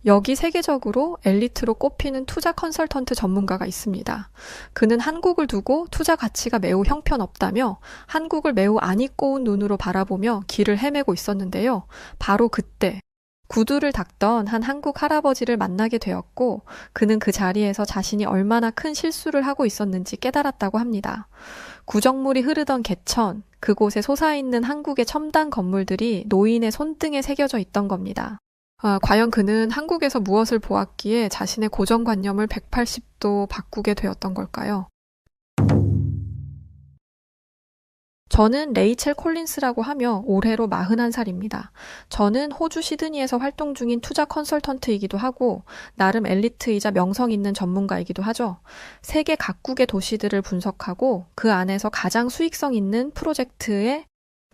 여기 세계적으로 엘리트로 꼽히는 투자 컨설턴트 전문가가 있습니다. 그는 한국을 두고 투자 가치가 매우 형편없다며 한국을 매우 안 입고 온 눈으로 바라보며 길을 헤매고 있었는데요. 바로 그때 구두를 닦던 한 한국 할아버지를 만나게 되었고 그는 그 자리에서 자신이 얼마나 큰 실수를 하고 있었는지 깨달았다고 합니다. 구정물이 흐르던 개천, 그곳에 솟아있는 한국의 첨단 건물들이 노인의 손등에 새겨져 있던 겁니다. 과연 그는 한국에서 무엇을 보았기에 자신의 고정관념을 180도 바꾸게 되었던 걸까요? 저는 레이첼 콜린스라고 하며 올해로 41살입니다. 저는 호주 시드니에서 활동 중인 투자 컨설턴트이기도 하고 나름 엘리트이자 명성 있는 전문가이기도 하죠. 세계 각국의 도시들을 분석하고 그 안에서 가장 수익성 있는 프로젝트에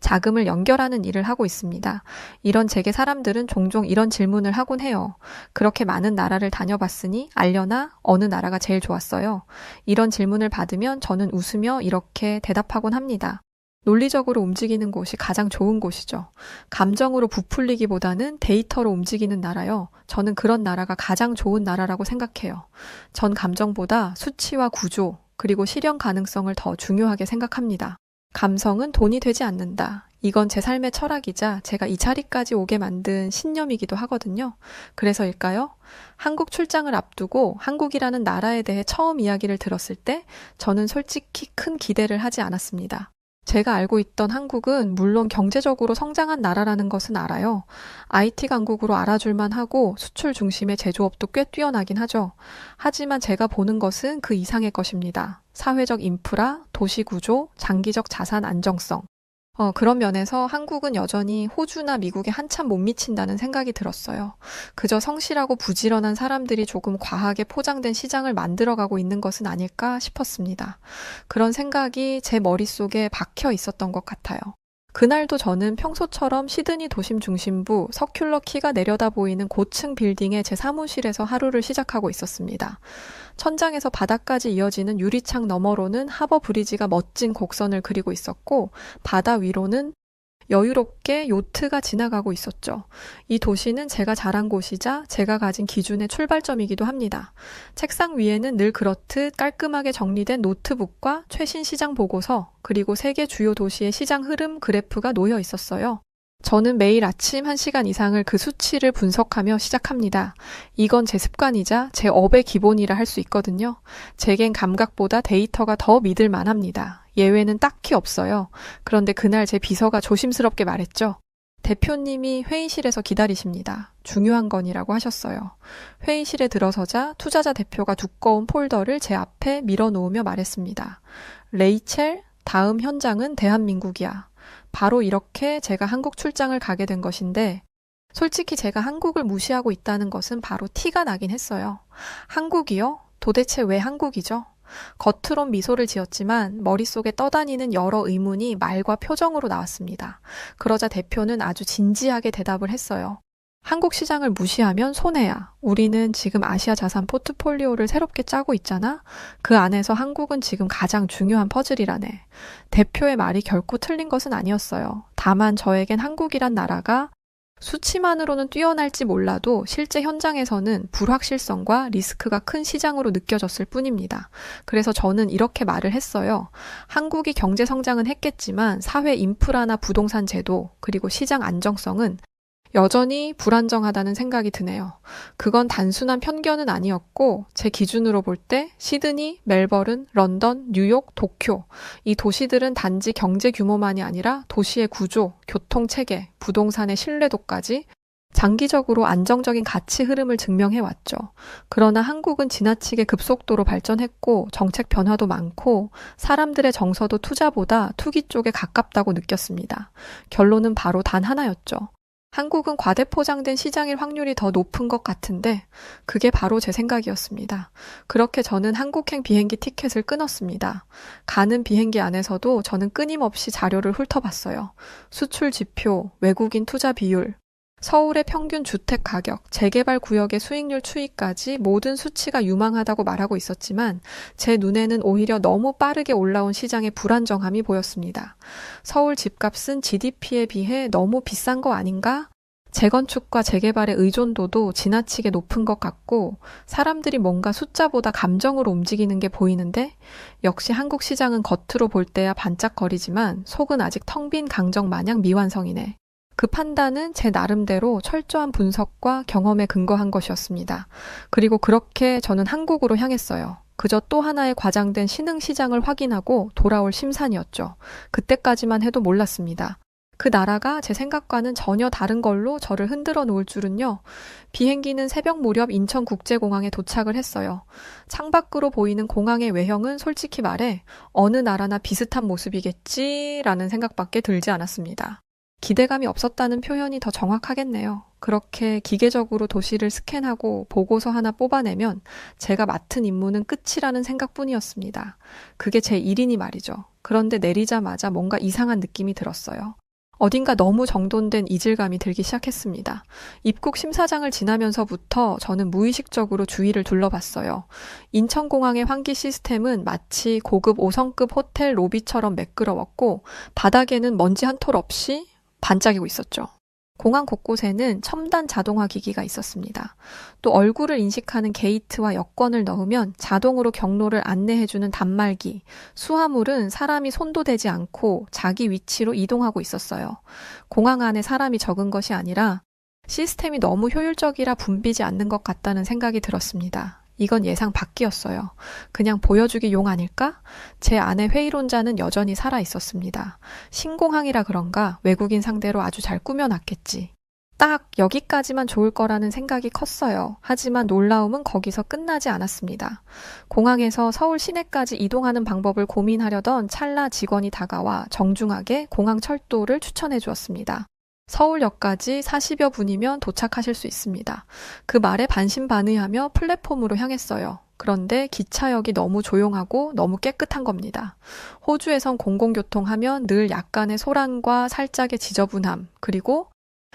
자금을 연결하는 일을 하고 있습니다. 이런 제게 사람들은 종종 이런 질문을 하곤 해요. 그렇게 많은 나라를 다녀봤으니 알려나 어느 나라가 제일 좋았어요? 이런 질문을 받으면 저는 웃으며 이렇게 대답하곤 합니다. 논리적으로 움직이는 곳이 가장 좋은 곳이죠. 감정으로 부풀리기보다는 데이터로 움직이는 나라요. 저는 그런 나라가 가장 좋은 나라라고 생각해요. 전 감정보다 수치와 구조, 그리고 실현 가능성을 더 중요하게 생각합니다. 감성은 돈이 되지 않는다. 이건 제 삶의 철학이자 제가 이 자리까지 오게 만든 신념이기도 하거든요. 그래서일까요? 한국 출장을 앞두고 한국이라는 나라에 대해 처음 이야기를 들었을 때 저는 솔직히 큰 기대를 하지 않았습니다. 제가 알고 있던 한국은 물론 경제적으로 성장한 나라라는 것은 알아요. IT 강국으로 알아줄만 하고 수출 중심의 제조업도 꽤 뛰어나긴 하죠. 하지만 제가 보는 것은 그 이상의 것입니다. 사회적 인프라, 도시 구조, 장기적 자산 안정성. 그런 면에서 한국은 여전히 호주나 미국에 한참 못 미친다는 생각이 들었어요. 그저 성실하고 부지런한 사람들이 조금 과하게 포장된 시장을 만들어가고 있는 것은 아닐까 싶었습니다. 그런 생각이 제 머릿속에 박혀 있었던 것 같아요. 그날도 저는 평소처럼 시드니 도심 중심부 서큘러 키가 내려다 보이는 고층 빌딩의 제 사무실에서 하루를 시작하고 있었습니다. 천장에서 바닥까지 이어지는 유리창 너머로는 하버 브리지가 멋진 곡선을 그리고 있었고 바다 위로는 여유롭게 요트가 지나가고 있었죠. 이 도시는 제가 자란 곳이자 제가 가진 기준의 출발점이기도 합니다. 책상 위에는 늘 그렇듯 깔끔하게 정리된 노트북과 최신 시장 보고서, 그리고 세계 주요 도시의 시장 흐름 그래프가 놓여 있었어요. 저는 매일 아침 1시간 이상을 그 수치를 분석하며 시작합니다. 이건 제 습관이자 제 업의 기본이라 할 수 있거든요. 제겐 감각보다 데이터가 더 믿을 만합니다. 예외는 딱히 없어요. 그런데 그날 제 비서가 조심스럽게 말했죠. 대표님이 회의실에서 기다리십니다. 중요한 건이라고 하셨어요. 회의실에 들어서자 투자자 대표가 두꺼운 폴더를 제 앞에 밀어놓으며 말했습니다. 레이첼, 다음 현장은 대한민국이야. 바로 이렇게 제가 한국 출장을 가게 된 것인데 솔직히 제가 한국을 무시하고 있다는 것은 바로 티가 나긴 했어요. 한국이요? 도대체 왜 한국이죠? 겉으론 미소를 지었지만 머릿속에 떠다니는 여러 의문이 말과 표정으로 나왔습니다. 그러자 대표는 아주 진지하게 대답을 했어요. 한국 시장을 무시하면 손해야. 우리는 지금 아시아 자산 포트폴리오를 새롭게 짜고 있잖아. 그 안에서 한국은 지금 가장 중요한 퍼즐이라네. 대표의 말이 결코 틀린 것은 아니었어요. 다만 저에겐 한국이란 나라가 수치만으로는 뛰어날지 몰라도 실제 현장에서는 불확실성과 리스크가 큰 시장으로 느껴졌을 뿐입니다. 그래서 저는 이렇게 말을 했어요. 한국이 경제 성장은 했겠지만 사회 인프라나 부동산 제도 그리고 시장 안정성은 여전히 불안정하다는 생각이 드네요. 그건 단순한 편견은 아니었고 제 기준으로 볼 때 시드니, 멜버른, 런던, 뉴욕, 도쿄 이 도시들은 단지 경제 규모만이 아니라 도시의 구조, 교통체계, 부동산의 신뢰도까지 장기적으로 안정적인 가치 흐름을 증명해왔죠. 그러나 한국은 지나치게 급속도로 발전했고 정책 변화도 많고 사람들의 정서도 투자보다 투기 쪽에 가깝다고 느꼈습니다. 결론은 바로 단 하나였죠. 한국은 과대포장된 시장일 확률이 더 높은 것 같은데 그게 바로 제 생각이었습니다. 그렇게 저는 한국행 비행기 티켓을 끊었습니다. 가는 비행기 안에서도 저는 끊임없이 자료를 훑어봤어요. 수출 지표, 외국인 투자 비율, 서울의 평균 주택 가격, 재개발 구역의 수익률 추이까지 모든 수치가 유망하다고 말하고 있었지만 제 눈에는 오히려 너무 빠르게 올라온 시장의 불안정함이 보였습니다. 서울 집값은 GDP에 비해 너무 비싼 거 아닌가? 재건축과 재개발의 의존도도 지나치게 높은 것 같고 사람들이 뭔가 숫자보다 감정으로 움직이는 게 보이는데 역시 한국 시장은 겉으로 볼 때야 반짝거리지만 속은 아직 텅 빈 강정 마냥 미완성이네. 그 판단은 제 나름대로 철저한 분석과 경험에 근거한 것이었습니다. 그리고 그렇게 저는 한국으로 향했어요. 그저 또 하나의 과장된 신흥시장을 확인하고 돌아올 심산이었죠. 그때까지만 해도 몰랐습니다. 그 나라가 제 생각과는 전혀 다른 걸로 저를 흔들어 놓을 줄은요. 비행기는 새벽 무렵 인천국제공항에 도착을 했어요. 창밖으로 보이는 공항의 외형은 솔직히 말해 어느 나라나 비슷한 모습이겠지라는 생각밖에 들지 않았습니다. 기대감이 없었다는 표현이 더 정확하겠네요. 그렇게 기계적으로 도시를 스캔하고 보고서 하나 뽑아내면 제가 맡은 임무는 끝이라는 생각뿐이었습니다. 그게 제 일이니 말이죠. 그런데 내리자마자 뭔가 이상한 느낌이 들었어요. 어딘가 너무 정돈된 이질감이 들기 시작했습니다. 입국 심사장을 지나면서부터 저는 무의식적으로 주위를 둘러봤어요. 인천공항의 환기 시스템은 마치 고급 5성급 호텔 로비처럼 매끄러웠고 바닥에는 먼지 한 톨 없이 반짝이고 있었죠. 공항 곳곳에는 첨단 자동화 기기가 있었습니다. 또 얼굴을 인식하는 게이트와 여권을 넣으면 자동으로 경로를 안내해주는 단말기, 수화물은 사람이 손도 대지 않고 자기 위치로 이동하고 있었어요. 공항 안에 사람이 적은 것이 아니라 시스템이 너무 효율적이라 붐비지 않는 것 같다는 생각이 들었습니다. 이건 예상 밖이었어요. 그냥 보여주기 용 아닐까? 제 안에 회의론자는 여전히 살아 있었습니다. 신공항이라 그런가 외국인 상대로 아주 잘 꾸며놨겠지. 딱 여기까지만 좋을 거라는 생각이 컸어요. 하지만 놀라움은 거기서 끝나지 않았습니다. 공항에서 서울 시내까지 이동하는 방법을 고민하려던 찰나 직원이 다가와 정중하게 공항 철도를 추천해 주었습니다. 서울역까지 40여 분이면 도착하실 수 있습니다. 그 말에 반신반의하며 플랫폼으로 향했어요. 그런데 기차역이 너무 조용하고 너무 깨끗한 겁니다. 호주에선 공공교통 하면 늘 약간의 소란과 살짝의 지저분함, 그리고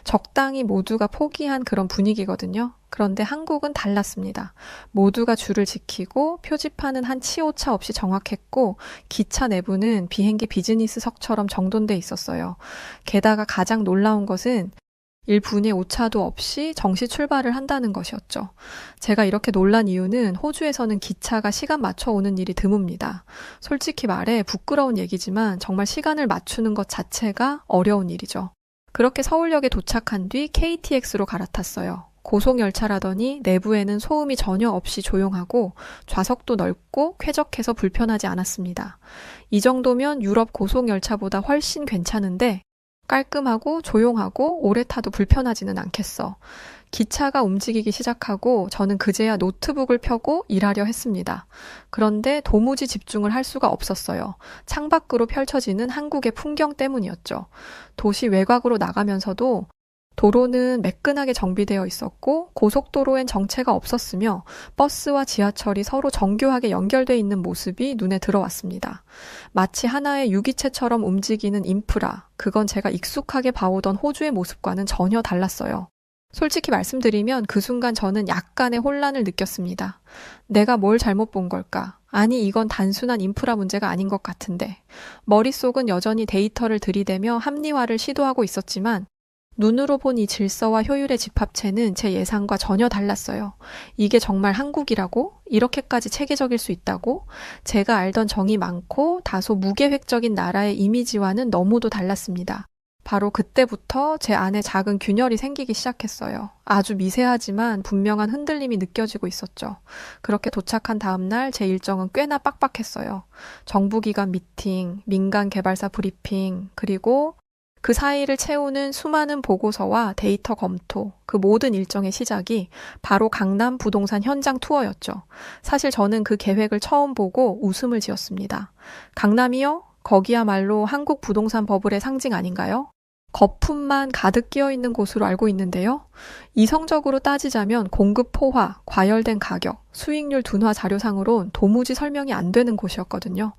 적당히 모두가 포기한 그런 분위기거든요. 그런데 한국은 달랐습니다. 모두가 줄을 지키고 표지판은 한 치 오차 없이 정확했고 기차 내부는 비행기 비즈니스석처럼 정돈돼 있었어요. 게다가 가장 놀라운 것은 1분의 오차도 없이 정시 출발을 한다는 것이었죠. 제가 이렇게 놀란 이유는 호주에서는 기차가 시간 맞춰 오는 일이 드뭅니다. 솔직히 말해 부끄러운 얘기지만 정말 시간을 맞추는 것 자체가 어려운 일이죠. 그렇게 서울역에 도착한 뒤 KTX로 갈아탔어요. 고속열차라더니 내부에는 소음이 전혀 없이 조용하고 좌석도 넓고 쾌적해서 불편하지 않았습니다. 이 정도면 유럽 고속열차보다 훨씬 괜찮은데 깔끔하고 조용하고 오래 타도 불편하지는 않겠어. 기차가 움직이기 시작하고 저는 그제야 노트북을 펴고 일하려 했습니다. 그런데 도무지 집중을 할 수가 없었어요. 창밖으로 펼쳐지는 한국의 풍경 때문이었죠. 도시 외곽으로 나가면서도 도로는 매끈하게 정비되어 있었고 고속도로엔 정체가 없었으며 버스와 지하철이 서로 정교하게 연결돼 있는 모습이 눈에 들어왔습니다. 마치 하나의 유기체처럼 움직이는 인프라, 그건 제가 익숙하게 봐오던 호주의 모습과는 전혀 달랐어요. 솔직히 말씀드리면 그 순간 저는 약간의 혼란을 느꼈습니다. 내가 뭘 잘못 본 걸까? 아니, 이건 단순한 인프라 문제가 아닌 것 같은데. 머릿속은 여전히 데이터를 들이대며 합리화를 시도하고 있었지만 눈으로 본 이 질서와 효율의 집합체는 제 예상과 전혀 달랐어요. 이게 정말 한국이라고? 이렇게까지 체계적일 수 있다고? 제가 알던 정이 많고 다소 무계획적인 나라의 이미지와는 너무도 달랐습니다. 바로 그때부터 제 안에 작은 균열이 생기기 시작했어요. 아주 미세하지만 분명한 흔들림이 느껴지고 있었죠. 그렇게 도착한 다음 날 제 일정은 꽤나 빡빡했어요. 정부기관 미팅, 민간 개발사 브리핑, 그리고 그 사이를 채우는 수많은 보고서와 데이터 검토, 그 모든 일정의 시작이 바로 강남 부동산 현장 투어였죠. 사실 저는 그 계획을 처음 보고 웃음을 지었습니다. 강남이요? 거기야말로 한국 부동산 버블의 상징 아닌가요? 거품만 가득 끼어 있는 곳으로 알고 있는데요. 이성적으로 따지자면 공급 포화, 과열된 가격, 수익률 둔화 자료상으론 도무지 설명이 안 되는 곳이었거든요.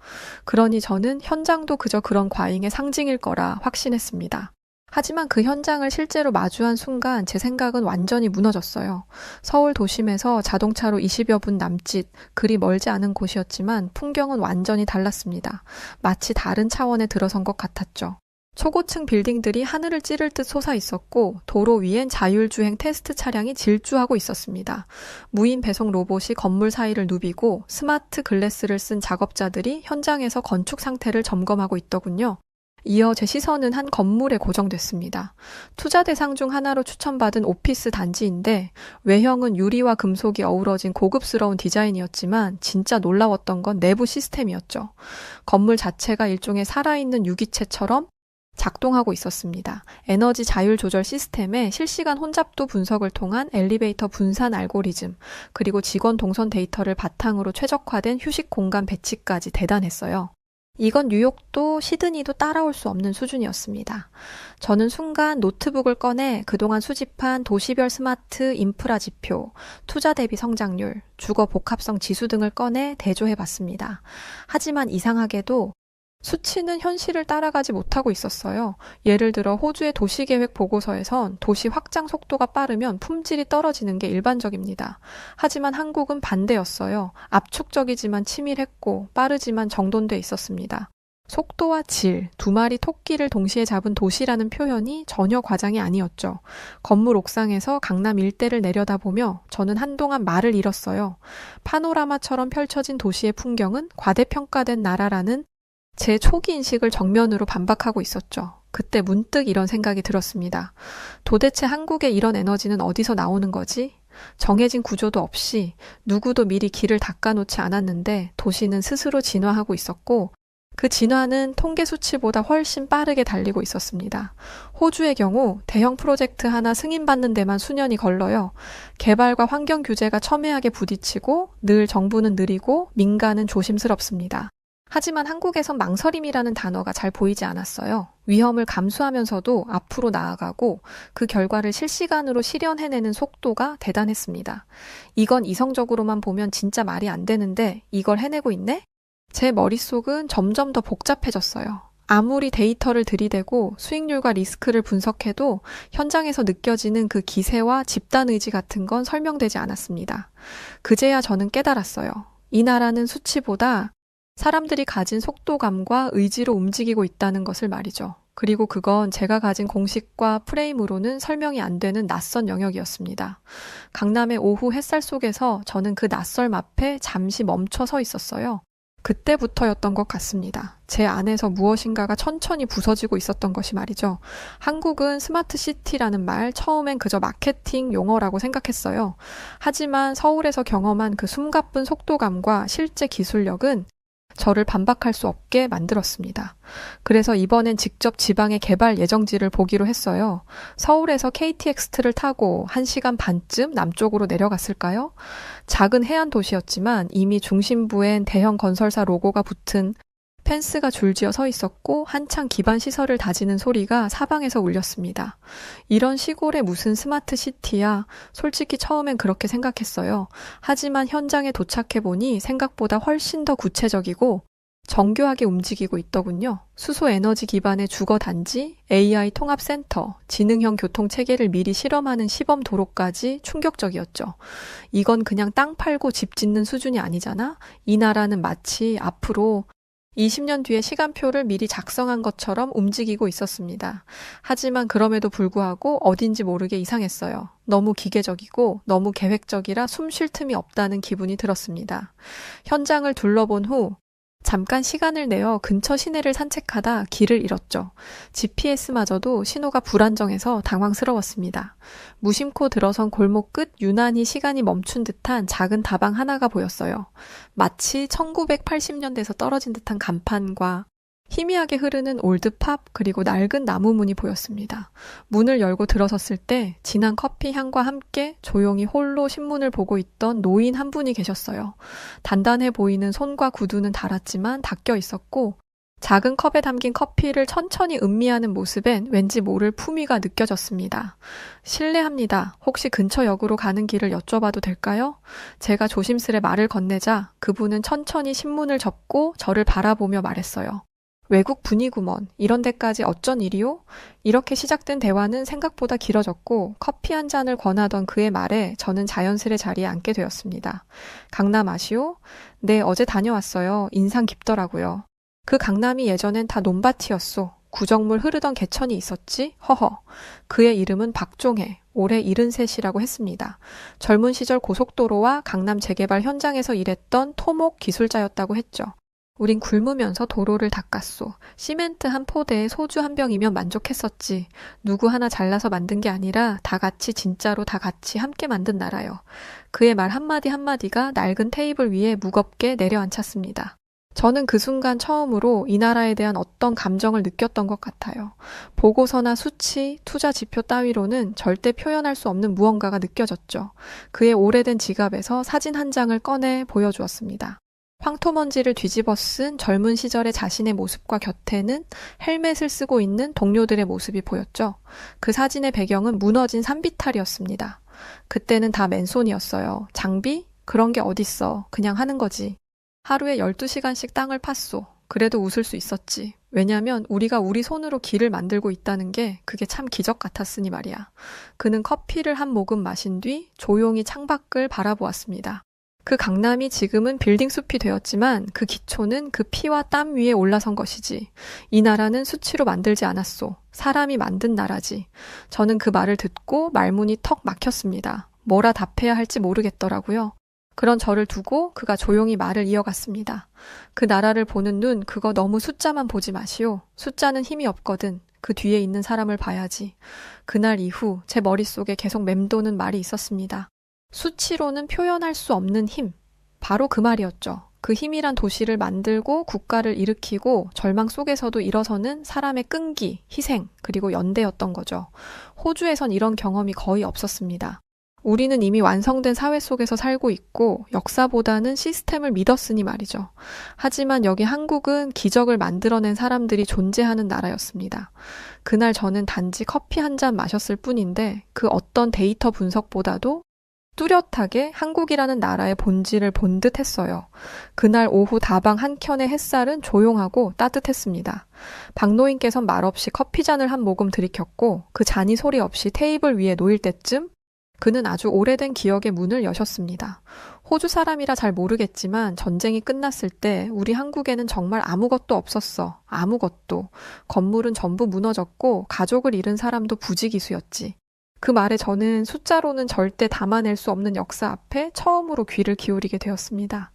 그러니 저는 현장도 그저 그런 과잉의 상징일 거라 확신했습니다. 하지만 그 현장을 실제로 마주한 순간 제 생각은 완전히 무너졌어요. 서울 도심에서 자동차로 20여 분 남짓, 그리 멀지 않은 곳이었지만 풍경은 완전히 달랐습니다. 마치 다른 차원에 들어선 것 같았죠. 초고층 빌딩들이 하늘을 찌를 듯 솟아 있었고 도로 위엔 자율주행 테스트 차량이 질주하고 있었습니다. 무인 배송 로봇이 건물 사이를 누비고 스마트 글래스를 쓴 작업자들이 현장에서 건축 상태를 점검하고 있더군요. 이어 제 시선은 한 건물에 고정됐습니다. 투자 대상 중 하나로 추천받은 오피스 단지인데 외형은 유리와 금속이 어우러진 고급스러운 디자인이었지만 진짜 놀라웠던 건 내부 시스템이었죠. 건물 자체가 일종의 살아있는 유기체처럼 작동하고 있었습니다. 에너지 자율 조절 시스템에 실시간 혼잡도 분석을 통한 엘리베이터 분산 알고리즘, 그리고 직원 동선 데이터를 바탕으로 최적화된 휴식 공간 배치까지 대단했어요. 이건 뉴욕도 시드니도 따라올 수 없는 수준이었습니다. 저는 순간 노트북을 꺼내 그동안 수집한 도시별 스마트 인프라 지표, 투자 대비 성장률, 주거 복합성 지수 등을 꺼내 대조해봤습니다. 하지만 이상하게도 수치는 현실을 따라가지 못하고 있었어요. 예를 들어 호주의 도시계획 보고서에선 도시 확장 속도가 빠르면 품질이 떨어지는 게 일반적입니다. 하지만 한국은 반대였어요. 압축적이지만 치밀했고 빠르지만 정돈돼 있었습니다. 속도와 질, 두 마리 토끼를 동시에 잡은 도시라는 표현이 전혀 과장이 아니었죠. 건물 옥상에서 강남 일대를 내려다보며 저는 한동안 말을 잃었어요. 파노라마처럼 펼쳐진 도시의 풍경은 과대평가된 나라라는 제 초기 인식을 정면으로 반박하고 있었죠. 그때 문득 이런 생각이 들었습니다. 도대체 한국의 이런 에너지는 어디서 나오는 거지? 정해진 구조도 없이 누구도 미리 길을 닦아놓지 않았는데 도시는 스스로 진화하고 있었고 그 진화는 통계 수치보다 훨씬 빠르게 달리고 있었습니다. 호주의 경우 대형 프로젝트 하나 승인받는 데만 수년이 걸러요. 개발과 환경 규제가 첨예하게 부딪히고 늘 정부는 느리고 민간은 조심스럽습니다. 하지만 한국에선 망설임이라는 단어가 잘 보이지 않았어요. 위험을 감수하면서도 앞으로 나아가고 그 결과를 실시간으로 실현해내는 속도가 대단했습니다. 이건 이성적으로만 보면 진짜 말이 안 되는데 이걸 해내고 있네? 제 머릿속은 점점 더 복잡해졌어요. 아무리 데이터를 들이대고 수익률과 리스크를 분석해도 현장에서 느껴지는 그 기세와 집단 의지 같은 건 설명되지 않았습니다. 그제야 저는 깨달았어요. 이 나라는 수치보다 사람들이 가진 속도감과 의지로 움직이고 있다는 것을 말이죠. 그리고 그건 제가 가진 공식과 프레임으로는 설명이 안 되는 낯선 영역이었습니다. 강남의 오후 햇살 속에서 저는 그 낯설m 앞에 잠시 멈춰 서 있었어요. 그때부터였던 것 같습니다. 제 안에서 무엇인가가 천천히 부서지고 있었던 것이 말이죠. 한국은 스마트 시티라는 말 처음엔 그저 마케팅 용어라고 생각했어요. 하지만 서울에서 경험한 그 숨가쁜 속도감과 실제 기술력은 저를 반박할 수 없게 만들었습니다. 그래서 이번엔 직접 지방의 개발 예정지를 보기로 했어요. 서울에서 KTX를 타고 1시간 반쯤 남쪽으로 내려갔을까요? 작은 해안 도시였지만 이미 중심부엔 대형 건설사 로고가 붙은 펜스가 줄지어 서 있었고 한창 기반 시설을 다지는 소리가 사방에서 울렸습니다. 이런 시골에 무슨 스마트 시티야? 솔직히 처음엔 그렇게 생각했어요. 하지만 현장에 도착해보니 생각보다 훨씬 더 구체적이고 정교하게 움직이고 있더군요. 수소 에너지 기반의 주거 단지, AI 통합센터, 지능형 교통 체계를 미리 실험하는 시범 도로까지 충격적이었죠. 이건 그냥 땅 팔고 집 짓는 수준이 아니잖아? 이 나라는 마치 앞으로 20년 뒤에 시간표를 미리 작성한 것처럼 움직이고 있었습니다. 하지만 그럼에도 불구하고 어딘지 모르게 이상했어요. 너무 기계적이고 너무 계획적이라 숨 쉴 틈이 없다는 기분이 들었습니다. 현장을 둘러본 후 잠깐 시간을 내어 근처 시내를 산책하다 길을 잃었죠. GPS마저도 신호가 불안정해서 당황스러웠습니다. 무심코 들어선 골목 끝 유난히 시간이 멈춘 듯한 작은 다방 하나가 보였어요. 마치 1980년대에서 떨어진 듯한 간판과 희미하게 흐르는 올드팝 그리고 낡은 나무 문이 보였습니다. 문을 열고 들어섰을 때 진한 커피 향과 함께 조용히 홀로 신문을 보고 있던 노인 한 분이 계셨어요. 단단해 보이는 손과 구두는 닳았지만 닦여 있었고 작은 컵에 담긴 커피를 천천히 음미하는 모습엔 왠지 모를 품위가 느껴졌습니다. 실례합니다. 혹시 근처 역으로 가는 길을 여쭤봐도 될까요? 제가 조심스레 말을 건네자 그분은 천천히 신문을 접고 저를 바라보며 말했어요. 외국 분이구먼. 이런 데까지 어쩐 일이요? 이렇게 시작된 대화는 생각보다 길어졌고 커피 한 잔을 권하던 그의 말에 저는 자연스레 자리에 앉게 되었습니다. 강남 아시오? 네, 어제 다녀왔어요. 인상 깊더라고요. 그 강남이 예전엔 다 논밭이었소. 구정물 흐르던 개천이 있었지? 허허. 그의 이름은 박종해. 올해 73이라고 했습니다. 젊은 시절 고속도로와 강남 재개발 현장에서 일했던 토목 기술자였다고 했죠. 우린 굶으면서 도로를 닦았소. 시멘트 한 포대에 소주 한 병이면 만족했었지. 누구 하나 잘나서 만든 게 아니라 다 같이 진짜로 다 같이 함께 만든 나라요. 그의 말 한마디 한마디가 낡은 테이블 위에 무겁게 내려앉혔습니다. 저는 그 순간 처음으로 이 나라에 대한 어떤 감정을 느꼈던 것 같아요. 보고서나 수치, 투자 지표 따위로는 절대 표현할 수 없는 무언가가 느껴졌죠. 그의 오래된 지갑에서 사진 한 장을 꺼내 보여주었습니다. 황토먼지를 뒤집어 쓴 젊은 시절의 자신의 모습과 곁에는 헬멧을 쓰고 있는 동료들의 모습이 보였죠. 그 사진의 배경은 무너진 산비탈이었습니다. 그때는 다 맨손이었어요. 장비? 그런 게 어딨어. 그냥 하는 거지. 하루에 12시간씩 땅을 팠소. 그래도 웃을 수 있었지. 왜냐면 우리가 우리 손으로 길을 만들고 있다는 게 그게 참 기적 같았으니 말이야. 그는 커피를 한 모금 마신 뒤 조용히 창밖을 바라보았습니다. 그 강남이 지금은 빌딩 숲이 되었지만 그 기초는 그 피와 땀 위에 올라선 것이지. 이 나라는 수치로 만들지 않았소. 사람이 만든 나라지. 저는 그 말을 듣고 말문이 턱 막혔습니다. 뭐라 답해야 할지 모르겠더라고요. 그런 저를 두고 그가 조용히 말을 이어갔습니다. 그 나라를 보는 눈, 그거 너무 숫자만 보지 마시오. 숫자는 힘이 없거든. 그 뒤에 있는 사람을 봐야지. 그날 이후 제 머릿속에 계속 맴도는 말이 있었습니다. 수치로는 표현할 수 없는 힘. 바로 그 말이었죠. 그 힘이란 도시를 만들고 국가를 일으키고 절망 속에서도 일어서는 사람의 끈기, 희생, 그리고 연대였던 거죠. 호주에선 이런 경험이 거의 없었습니다. 우리는 이미 완성된 사회 속에서 살고 있고 역사보다는 시스템을 믿었으니 말이죠. 하지만 여기 한국은 기적을 만들어낸 사람들이 존재하는 나라였습니다. 그날 저는 단지 커피 한 잔 마셨을 뿐인데 그 어떤 데이터 분석보다도 뚜렷하게 한국이라는 나라의 본질을 본 듯 했어요. 그날 오후 다방 한 켠의 햇살은 조용하고 따뜻했습니다. 박노인께선 말없이 커피잔을 한 모금 들이켰고 그 잔이 소리 없이 테이블 위에 놓일 때쯤 그는 아주 오래된 기억의 문을 여셨습니다. 호주 사람이라 잘 모르겠지만 전쟁이 끝났을 때 우리 한국에는 정말 아무것도 없었어. 아무것도. 건물은 전부 무너졌고 가족을 잃은 사람도 부지기수였지. 그 말에 저는 숫자로는 절대 담아낼 수 없는 역사 앞에 처음으로 귀를 기울이게 되었습니다.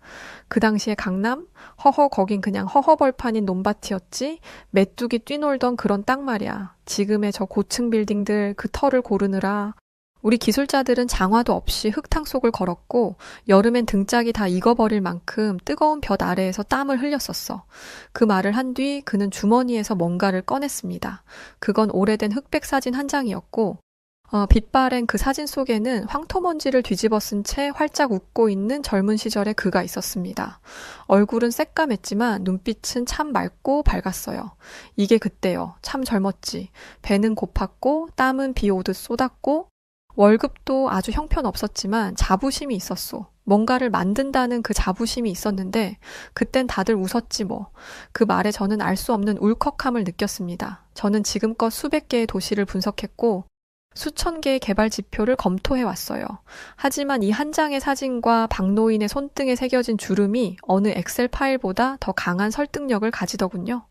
그 당시에 강남? 허허 거긴 그냥 허허벌판인 논밭이었지. 메뚜기 뛰놀던 그런 땅 말이야. 지금의 저 고층 빌딩들 그 털을 고르느라 우리 기술자들은 장화도 없이 흙탕 속을 걸었고 여름엔 등짝이 다 익어버릴 만큼 뜨거운 볕 아래에서 땀을 흘렸었어. 그 말을 한 뒤 그는 주머니에서 뭔가를 꺼냈습니다. 그건 오래된 흑백 사진 한 장이었고 빛바랜 그 사진 속에는 황토먼지를 뒤집어 쓴 채 활짝 웃고 있는 젊은 시절의 그가 있었습니다. 얼굴은 새까맸지만 눈빛은 참 맑고 밝았어요. 이게 그때요. 참 젊었지. 배는 고팠고 땀은 비 오듯 쏟았고 월급도 아주 형편없었지만 자부심이 있었소. 뭔가를 만든다는 그 자부심이 있었는데 그땐 다들 웃었지 뭐. 그 말에 저는 알 수 없는 울컥함을 느꼈습니다. 저는 지금껏 수백 개의 도시를 분석했고 수천 개의 개발 지표를 검토해 왔어요. 하지만 이 한 장의 사진과 박노인의 손등에 새겨진 주름이 어느 엑셀 파일보다 더 강한 설득력을 가지더군요.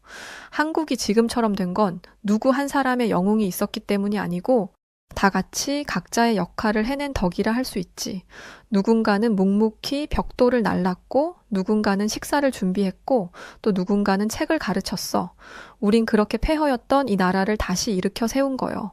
한국이 지금처럼 된 건 누구 한 사람의 영웅이 있었기 때문이 아니고 다 같이 각자의 역할을 해낸 덕이라 할 수 있지. 누군가는 묵묵히 벽돌을 날랐고 누군가는 식사를 준비했고 또 누군가는 책을 가르쳤어. 우린 그렇게 폐허였던 이 나라를 다시 일으켜 세운 거요.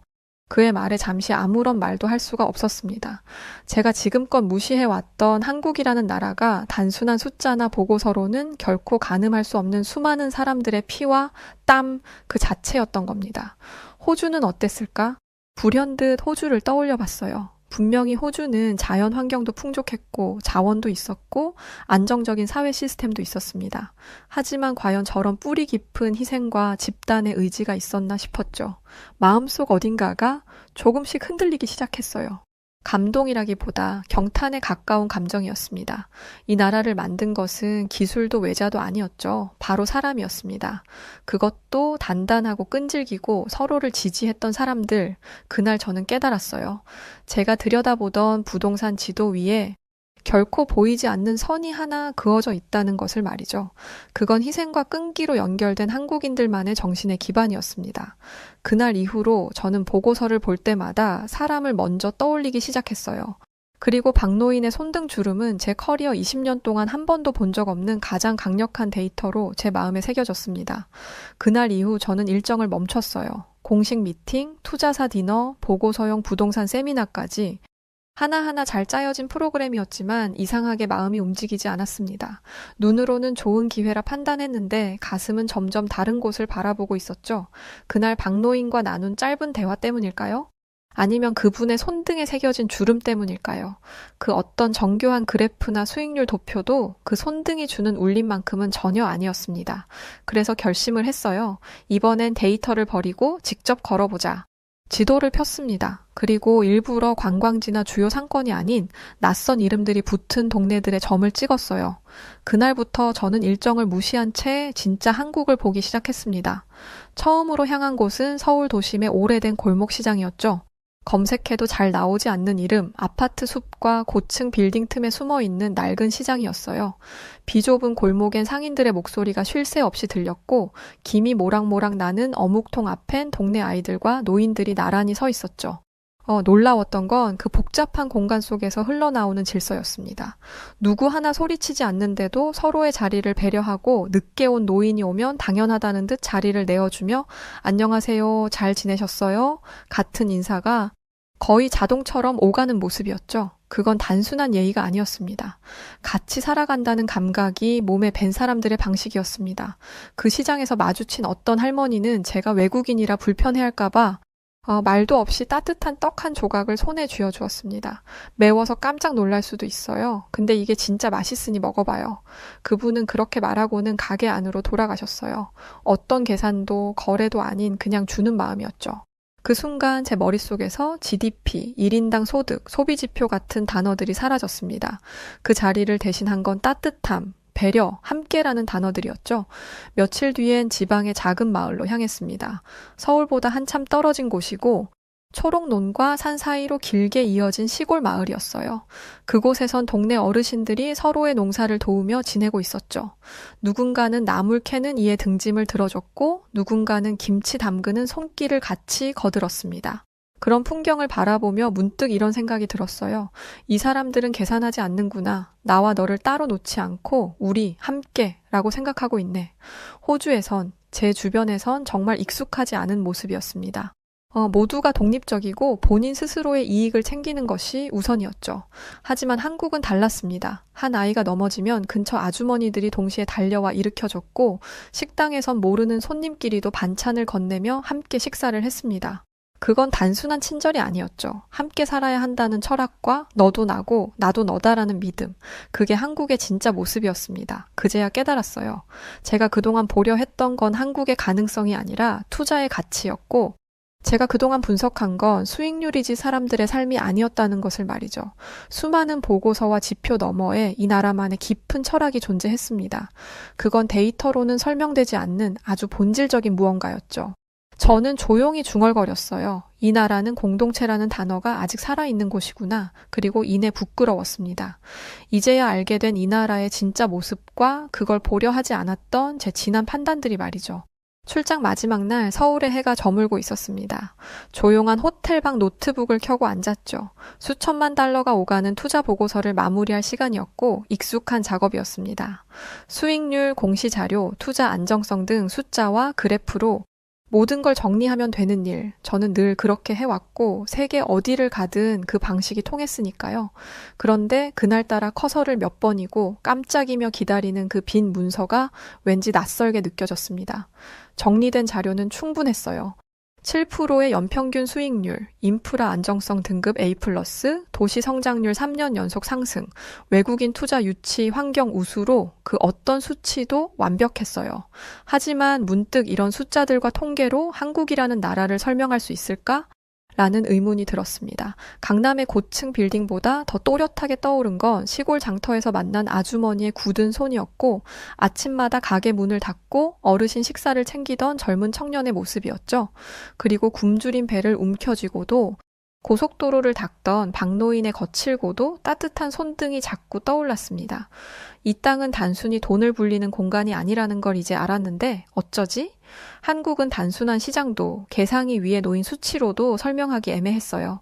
그의 말에 잠시 아무런 말도 할 수가 없었습니다. 제가 지금껏 무시해왔던 한국이라는 나라가 단순한 숫자나 보고서로는 결코 가늠할 수 없는 수많은 사람들의 피와 땀 그 자체였던 겁니다. 호주는 어땠을까? 불현듯 호주를 떠올려 봤어요. 분명히 호주는 자연 환경도 풍족했고 자원도 있었고 안정적인 사회 시스템도 있었습니다. 하지만 과연 저런 뿌리 깊은 희생과 집단의 의지가 있었나 싶었죠. 마음속 어딘가가 조금씩 흔들리기 시작했어요. 감동이라기보다 경탄에 가까운 감정이었습니다. 이 나라를 만든 것은 기술도 외자도 아니었죠. 바로 사람이었습니다. 그것도 단단하고 끈질기고 서로를 지지했던 사람들, 그날 저는 깨달았어요. 제가 들여다보던 부동산 지도 위에 결코 보이지 않는 선이 하나 그어져 있다는 것을 말이죠. 그건 희생과 끈기로 연결된 한국인들만의 정신의 기반이었습니다. 그날 이후로 저는 보고서를 볼 때마다 사람을 먼저 떠올리기 시작했어요. 그리고 박노인의 손등 주름은 제 커리어 20년 동안 한 번도 본 적 없는 가장 강력한 데이터로 제 마음에 새겨졌습니다. 그날 이후 저는 일정을 멈췄어요. 공식 미팅, 투자사 디너, 보고서용 부동산 세미나까지 하나하나 잘 짜여진 프로그램이었지만 이상하게 마음이 움직이지 않았습니다. 눈으로는 좋은 기회라 판단했는데 가슴은 점점 다른 곳을 바라보고 있었죠. 그날 박노인과 나눈 짧은 대화 때문일까요? 아니면 그분의 손등에 새겨진 주름 때문일까요? 그 어떤 정교한 그래프나 수익률 도표도 그 손등이 주는 울림만큼은 전혀 아니었습니다. 그래서 결심을 했어요. 이번엔 데이터를 버리고 직접 걸어보자. 지도를 폈습니다. 그리고 일부러 관광지나 주요 상권이 아닌 낯선 이름들이 붙은 동네들의 점을 찍었어요. 그날부터 저는 일정을 무시한 채 진짜 한국을 보기 시작했습니다. 처음으로 향한 곳은 서울 도심의 오래된 골목시장이었죠. 검색해도 잘 나오지 않는 이름, 아파트 숲과 고층 빌딩 틈에 숨어있는 낡은 시장이었어요. 비좁은 골목엔 상인들의 목소리가 쉴 새 없이 들렸고 김이 모락모락 나는 어묵통 앞엔 동네 아이들과 노인들이 나란히 서 있었죠. 놀라웠던 건 그 복잡한 공간 속에서 흘러나오는 질서였습니다. 누구 하나 소리치지 않는데도 서로의 자리를 배려하고 늦게 온 노인이 오면 당연하다는 듯 자리를 내어주며 안녕하세요, 잘 지내셨어요? 같은 인사가 거의 자동처럼 오가는 모습이었죠. 그건 단순한 예의가 아니었습니다. 같이 살아간다는 감각이 몸에 밴 사람들의 방식이었습니다. 그 시장에서 마주친 어떤 할머니는 제가 외국인이라 불편해할까봐 말도 없이 따뜻한 떡 한 조각을 손에 쥐어주었습니다. 매워서 깜짝 놀랄 수도 있어요. 근데 이게 진짜 맛있으니 먹어봐요. 그분은 그렇게 말하고는 가게 안으로 돌아가셨어요. 어떤 계산도 거래도 아닌 그냥 주는 마음이었죠. 그 순간 제 머릿속에서 GDP, 1인당 소득, 소비지표 같은 단어들이 사라졌습니다. 그 자리를 대신한 건 따뜻함, 배려, 함께라는 단어들이었죠. 며칠 뒤엔 지방의 작은 마을로 향했습니다. 서울보다 한참 떨어진 곳이고 초록논과 산 사이로 길게 이어진 시골 마을이었어요. 그곳에선 동네 어르신들이 서로의 농사를 도우며 지내고 있었죠. 누군가는 나물 캐는 이의 등짐을 들어줬고 누군가는 김치 담그는 손길을 같이 거들었습니다. 그런 풍경을 바라보며 문득 이런 생각이 들었어요. 이 사람들은 계산하지 않는구나. 나와 너를 따로 놓지 않고 우리 함께 라고 생각하고 있네. 호주에선, 제 주변에선 정말 익숙하지 않은 모습이었습니다. 모두가 독립적이고 본인 스스로의 이익을 챙기는 것이 우선이었죠. 하지만 한국은 달랐습니다. 한 아이가 넘어지면 근처 아주머니들이 동시에 달려와 일으켜줬고 식당에선 모르는 손님끼리도 반찬을 건네며 함께 식사를 했습니다. 그건 단순한 친절이 아니었죠. 함께 살아야 한다는 철학과 너도 나고 나도 너다라는 믿음. 그게 한국의 진짜 모습이었습니다. 그제야 깨달았어요. 제가 그동안 보려 했던 건 한국의 가능성이 아니라 투자의 가치였고 제가 그동안 분석한 건 수익률이지 사람들의 삶이 아니었다는 것을 말이죠. 수많은 보고서와 지표 너머에 이 나라만의 깊은 철학이 존재했습니다. 그건 데이터로는 설명되지 않는 아주 본질적인 무언가였죠. 저는 조용히 중얼거렸어요. 이 나라는 공동체라는 단어가 아직 살아있는 곳이구나. 그리고 이내 부끄러웠습니다. 이제야 알게 된 이 나라의 진짜 모습과 그걸 보려 하지 않았던 제 지난 판단들이 말이죠. 출장 마지막 날 서울의 해가 저물고 있었습니다. 조용한 호텔방 노트북을 켜고 앉았죠. 수천만 달러가 오가는 투자 보고서를 마무리할 시간이었고 익숙한 작업이었습니다. 수익률, 공시자료, 투자 안정성 등 숫자와 그래프로 모든 걸 정리하면 되는 일, 저는 늘 그렇게 해왔고 세계 어디를 가든 그 방식이 통했으니까요. 그런데 그날따라 커서를 몇 번이고 깜짝이며 기다리는 그 빈 문서가 왠지 낯설게 느껴졌습니다. 정리된 자료는 충분했어요. 7%의 연평균 수익률, 인프라 안정성 등급 A+, 도시 성장률 3년 연속 상승, 외국인 투자 유치 환경 우수로 그 어떤 수치도 완벽했어요. 하지만 문득 이런 숫자들과 통계로 한국이라는 나라를 설명할 수 있을까? 라는 의문이 들었습니다. 강남의 고층 빌딩보다 더 또렷하게 떠오른 건 시골 장터에서 만난 아주머니의 굳은 손이었고 아침마다 가게 문을 닫고 어르신 식사를 챙기던 젊은 청년의 모습이었죠. 그리고 굶주린 배를 움켜쥐고도 고속도로를 닦던 박노인의 거칠고도 따뜻한 손등이 자꾸 떠올랐습니다. 이 땅은 단순히 돈을 불리는 공간이 아니라는 걸 이제 알았는데 어쩌지? 한국은 단순한 시장도 계상이 위에 놓인 수치로도 설명하기 애매했어요.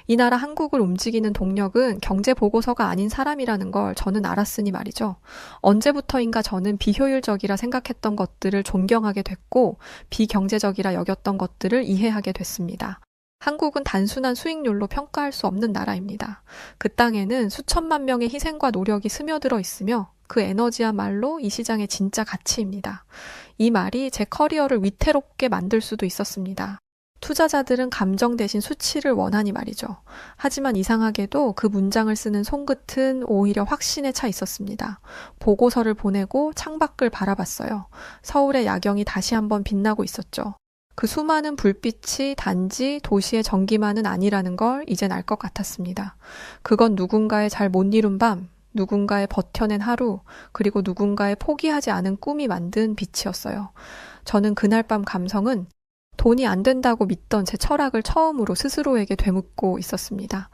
이 나라 한국을 움직이는 동력은 경제 보고서가 아닌 사람이라는 걸 저는 알았으니 말이죠. 언제부터인가 저는 비효율적이라 생각했던 것들을 존경하게 됐고 비경제적이라 여겼던 것들을 이해하게 됐습니다. 한국은 단순한 수익률로 평가할 수 없는 나라입니다. 그 땅에는 수천만 명의 희생과 노력이 스며들어 있으며 그 에너지야말로 이 시장의 진짜 가치입니다. 이 말이 제 커리어를 위태롭게 만들 수도 있었습니다. 투자자들은 감정 대신 수치를 원하니 말이죠. 하지만 이상하게도 그 문장을 쓰는 손끝은 오히려 확신에 차 있었습니다. 보고서를 보내고 창밖을 바라봤어요. 서울의 야경이 다시 한번 빛나고 있었죠. 그 수많은 불빛이 단지 도시의 전기만은 아니라는 걸 이젠 알 것 같았습니다. 그건 누군가의 잘 못 이룬 밤, 누군가의 버텨낸 하루, 그리고 누군가의 포기하지 않은 꿈이 만든 빛이었어요. 저는 그날 밤 감성은 돈이 안 된다고 믿던 제 철학을 처음으로 스스로에게 되묻고 있었습니다.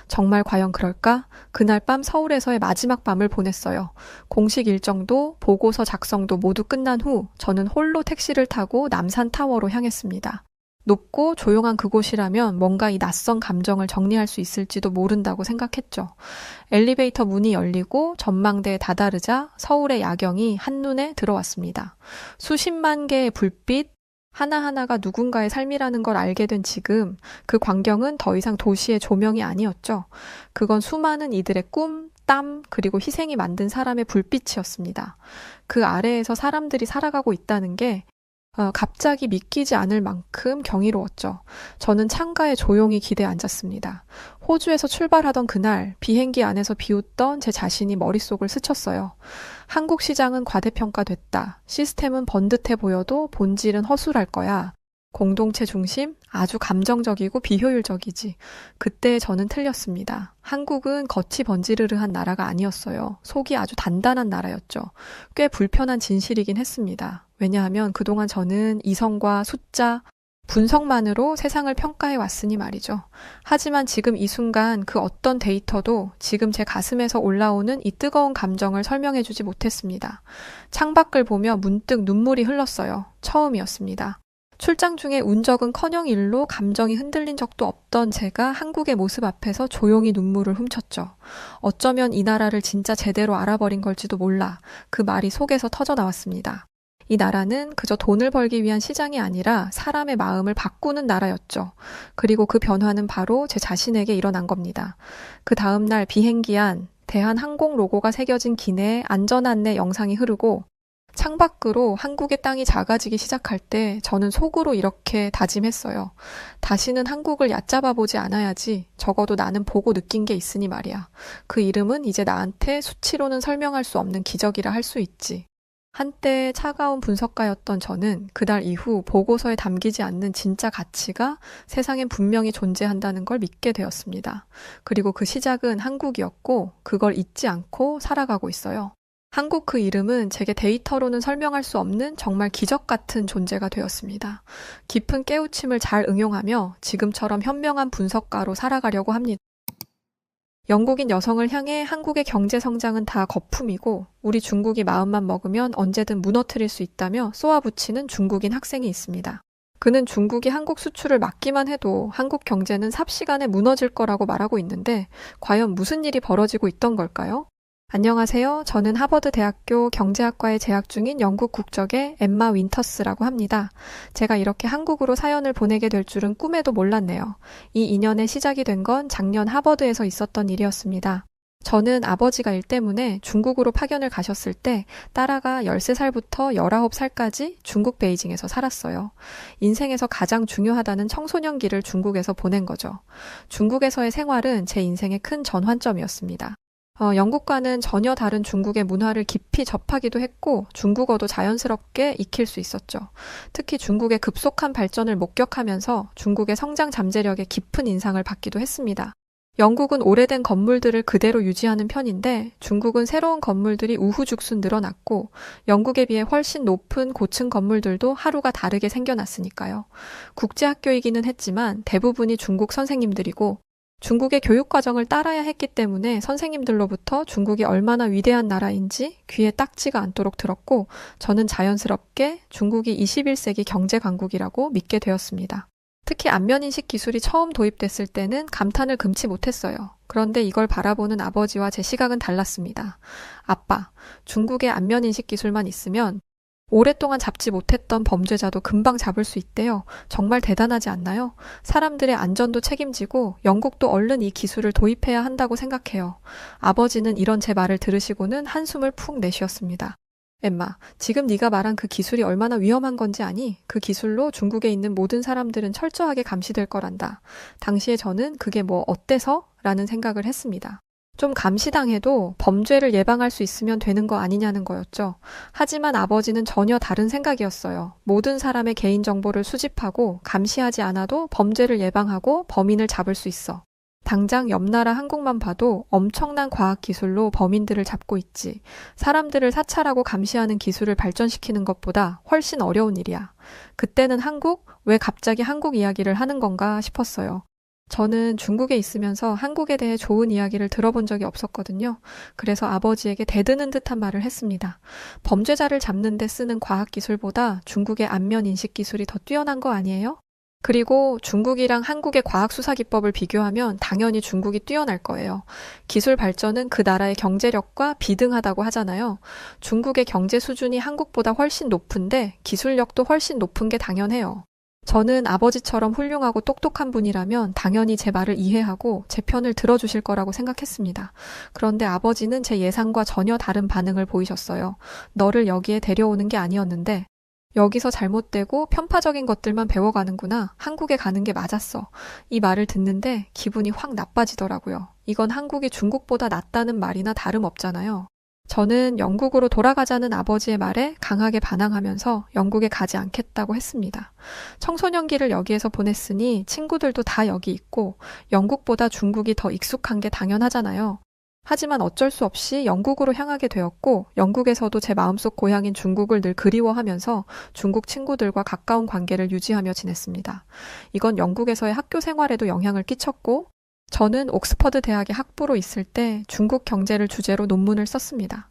정말 과연 그럴까? 그날 밤 서울에서의 마지막 밤을 보냈어요. 공식 일정도 보고서 작성도 모두 끝난 후 저는 홀로 택시를 타고 남산타워로 향했습니다. 높고 조용한 그곳이라면 뭔가 이 낯선 감정을 정리할 수 있을지도 모른다고 생각했죠. 엘리베이터 문이 열리고 전망대에 다다르자 서울의 야경이 한눈에 들어왔습니다. 수십만 개의 불빛, 하나하나가 누군가의 삶이라는 걸 알게 된 지금 그 광경은 더 이상 도시의 조명이 아니었죠. 그건 수많은 이들의 꿈, 땀, 그리고 희생이 만든 사람의 불빛이었습니다. 그 아래에서 사람들이 살아가고 있다는 게 갑자기 믿기지 않을 만큼 경이로웠죠. 저는 창가에 조용히 기대에 앉았습니다. 호주에서 출발하던 그날 비행기 안에서 비웃던 제 자신이 머릿속을 스쳤어요. 한국 시장은 과대평가됐다. 시스템은 번듯해 보여도 본질은 허술할 거야. 공동체 중심, 아주 감정적이고 비효율적이지. 그때 저는 틀렸습니다. 한국은 겉이 번지르르한 나라가 아니었어요. 속이 아주 단단한 나라였죠. 꽤 불편한 진실이긴 했습니다. 왜냐하면 그동안 저는 이성과 숫자, 분석만으로 세상을 평가해 왔으니 말이죠. 하지만 지금 이 순간 그 어떤 데이터도 지금 제 가슴에서 올라오는 이 뜨거운 감정을 설명해 주지 못했습니다. 창밖을 보며 문득 눈물이 흘렀어요. 처음이었습니다. 출장 중에 운 적은커녕 일로 감정이 흔들린 적도 없던 제가 한국의 모습 앞에서 조용히 눈물을 훔쳤죠. 어쩌면 이 나라를 진짜 제대로 알아버린 걸지도 몰라. 그 말이 속에서 터져 나왔습니다. 이 나라는 그저 돈을 벌기 위한 시장이 아니라 사람의 마음을 바꾸는 나라였죠. 그리고 그 변화는 바로 제 자신에게 일어난 겁니다. 그 다음 날 비행기 안 대한항공 로고가 새겨진 기내에 안전안내 영상이 흐르고 창밖으로 한국의 땅이 작아지기 시작할 때 저는 속으로 이렇게 다짐했어요. 다시는 한국을 얕잡아 보지 않아야지. 적어도 나는 보고 느낀 게 있으니 말이야. 그 이름은 이제 나한테 수치로는 설명할 수 없는 기적이라 할 수 있지. 한때 차가운 분석가였던 저는 그날 이후 보고서에 담기지 않는 진짜 가치가 세상엔 분명히 존재한다는 걸 믿게 되었습니다. 그리고 그 시작은 한국이었고 그걸 잊지 않고 살아가고 있어요. 한국 그 이름은 제게 데이터로는 설명할 수 없는 정말 기적 같은 존재가 되었습니다. 깊은 깨우침을 잘 응용하며 지금처럼 현명한 분석가로 살아가려고 합니다. 영국인 여성을 향해 한국의 경제 성장은 다 거품이고 우리 중국이 마음만 먹으면 언제든 무너뜨릴 수 있다며 쏘아붙이는 중국인 학생이 있습니다. 그는 중국이 한국 수출을 막기만 해도 한국 경제는 삽시간에 무너질 거라고 말하고 있는데 과연 무슨 일이 벌어지고 있던 걸까요? 안녕하세요. 저는 하버드 대학교 경제학과에 재학 중인 영국 국적의 엠마 윈터스라고 합니다. 제가 이렇게 한국으로 사연을 보내게 될 줄은 꿈에도 몰랐네요. 이 인연의 시작이 된 건 작년 하버드에서 있었던 일이었습니다. 저는 아버지가 일 때문에 중국으로 파견을 가셨을 때 딸아가 13살부터 19살까지 중국 베이징에서 살았어요. 인생에서 가장 중요하다는 청소년기를 중국에서 보낸 거죠. 중국에서의 생활은 제 인생의 큰 전환점이었습니다. 영국과는 전혀 다른 중국의 문화를 깊이 접하기도 했고 중국어도 자연스럽게 익힐 수 있었죠. 특히 중국의 급속한 발전을 목격하면서 중국의 성장 잠재력에 깊은 인상을 받기도 했습니다. 영국은 오래된 건물들을 그대로 유지하는 편인데 중국은 새로운 건물들이 우후죽순 늘어났고 영국에 비해 훨씬 높은 고층 건물들도 하루가 다르게 생겨났으니까요. 국제학교이기는 했지만 대부분이 중국 선생님들이고 중국의 교육과정을 따라야 했기 때문에 선생님들로부터 중국이 얼마나 위대한 나라인지 귀에 딱지가 않도록 들었고 저는 자연스럽게 중국이 21세기 경제강국이라고 믿게 되었습니다. 특히 안면인식 기술이 처음 도입됐을 때는 감탄을 금치 못했어요. 그런데 이걸 바라보는 아버지와 제 시각은 달랐습니다. 아빠, 중국의 안면인식 기술만 있으면 오랫동안 잡지 못했던 범죄자도 금방 잡을 수 있대요. 정말 대단하지 않나요? 사람들의 안전도 책임지고 영국도 얼른 이 기술을 도입해야 한다고 생각해요. 아버지는 이런 제 말을 들으시고는 한숨을 푹 내쉬었습니다. 엠마, 지금 네가 말한 그 기술이 얼마나 위험한 건지 아니? 그 기술로 중국에 있는 모든 사람들은 철저하게 감시될 거란다. 당시에 저는 그게 뭐 어때서? 라는 생각을 했습니다. 좀 감시당해도 범죄를 예방할 수 있으면 되는 거 아니냐는 거였죠. 하지만 아버지는 전혀 다른 생각이었어요. 모든 사람의 개인정보를 수집하고 감시하지 않아도 범죄를 예방하고 범인을 잡을 수 있어. 당장 옆 나라 한국만 봐도 엄청난 과학기술로 범인들을 잡고 있지. 사람들을 사찰하고 감시하는 기술을 발전시키는 것보다 훨씬 어려운 일이야. 그때는 한국? 왜 갑자기 한국 이야기를 하는 건가 싶었어요. 저는 중국에 있으면서 한국에 대해 좋은 이야기를 들어본 적이 없었거든요. 그래서 아버지에게 대드는 듯한 말을 했습니다. 범죄자를 잡는 데 쓰는 과학기술보다 중국의 안면인식 기술이 더 뛰어난 거 아니에요? 그리고 중국이랑 한국의 과학수사 기법을 비교하면 당연히 중국이 뛰어날 거예요. 기술 발전은 그 나라의 경제력과 비등하다고 하잖아요. 중국의 경제 수준이 한국보다 훨씬 높은데 기술력도 훨씬 높은 게 당연해요. 저는 아버지처럼 훌륭하고 똑똑한 분이라면 당연히 제 말을 이해하고 제 편을 들어주실 거라고 생각했습니다. 그런데 아버지는 제 예상과 전혀 다른 반응을 보이셨어요. 너를 여기에 데려오는 게 아니었는데 여기서 잘못되고 편파적인 것들만 배워가는구나. 한국에 가는 게 맞았어. 이 말을 듣는데 기분이 확 나빠지더라고요. 이건 한국이 중국보다 낫다는 말이나 다름없잖아요. 저는 영국으로 돌아가자는 아버지의 말에 강하게 반항하면서 영국에 가지 않겠다고 했습니다. 청소년기를 여기에서 보냈으니 친구들도 다 여기 있고 영국보다 중국이 더 익숙한 게 당연하잖아요. 하지만 어쩔 수 없이 영국으로 향하게 되었고 영국에서도 제 마음속 고향인 중국을 늘 그리워하면서 중국 친구들과 가까운 관계를 유지하며 지냈습니다. 이건 영국에서의 학교 생활에도 영향을 끼쳤고 저는 옥스퍼드 대학의 학부로 있을 때 중국 경제를 주제로 논문을 썼습니다.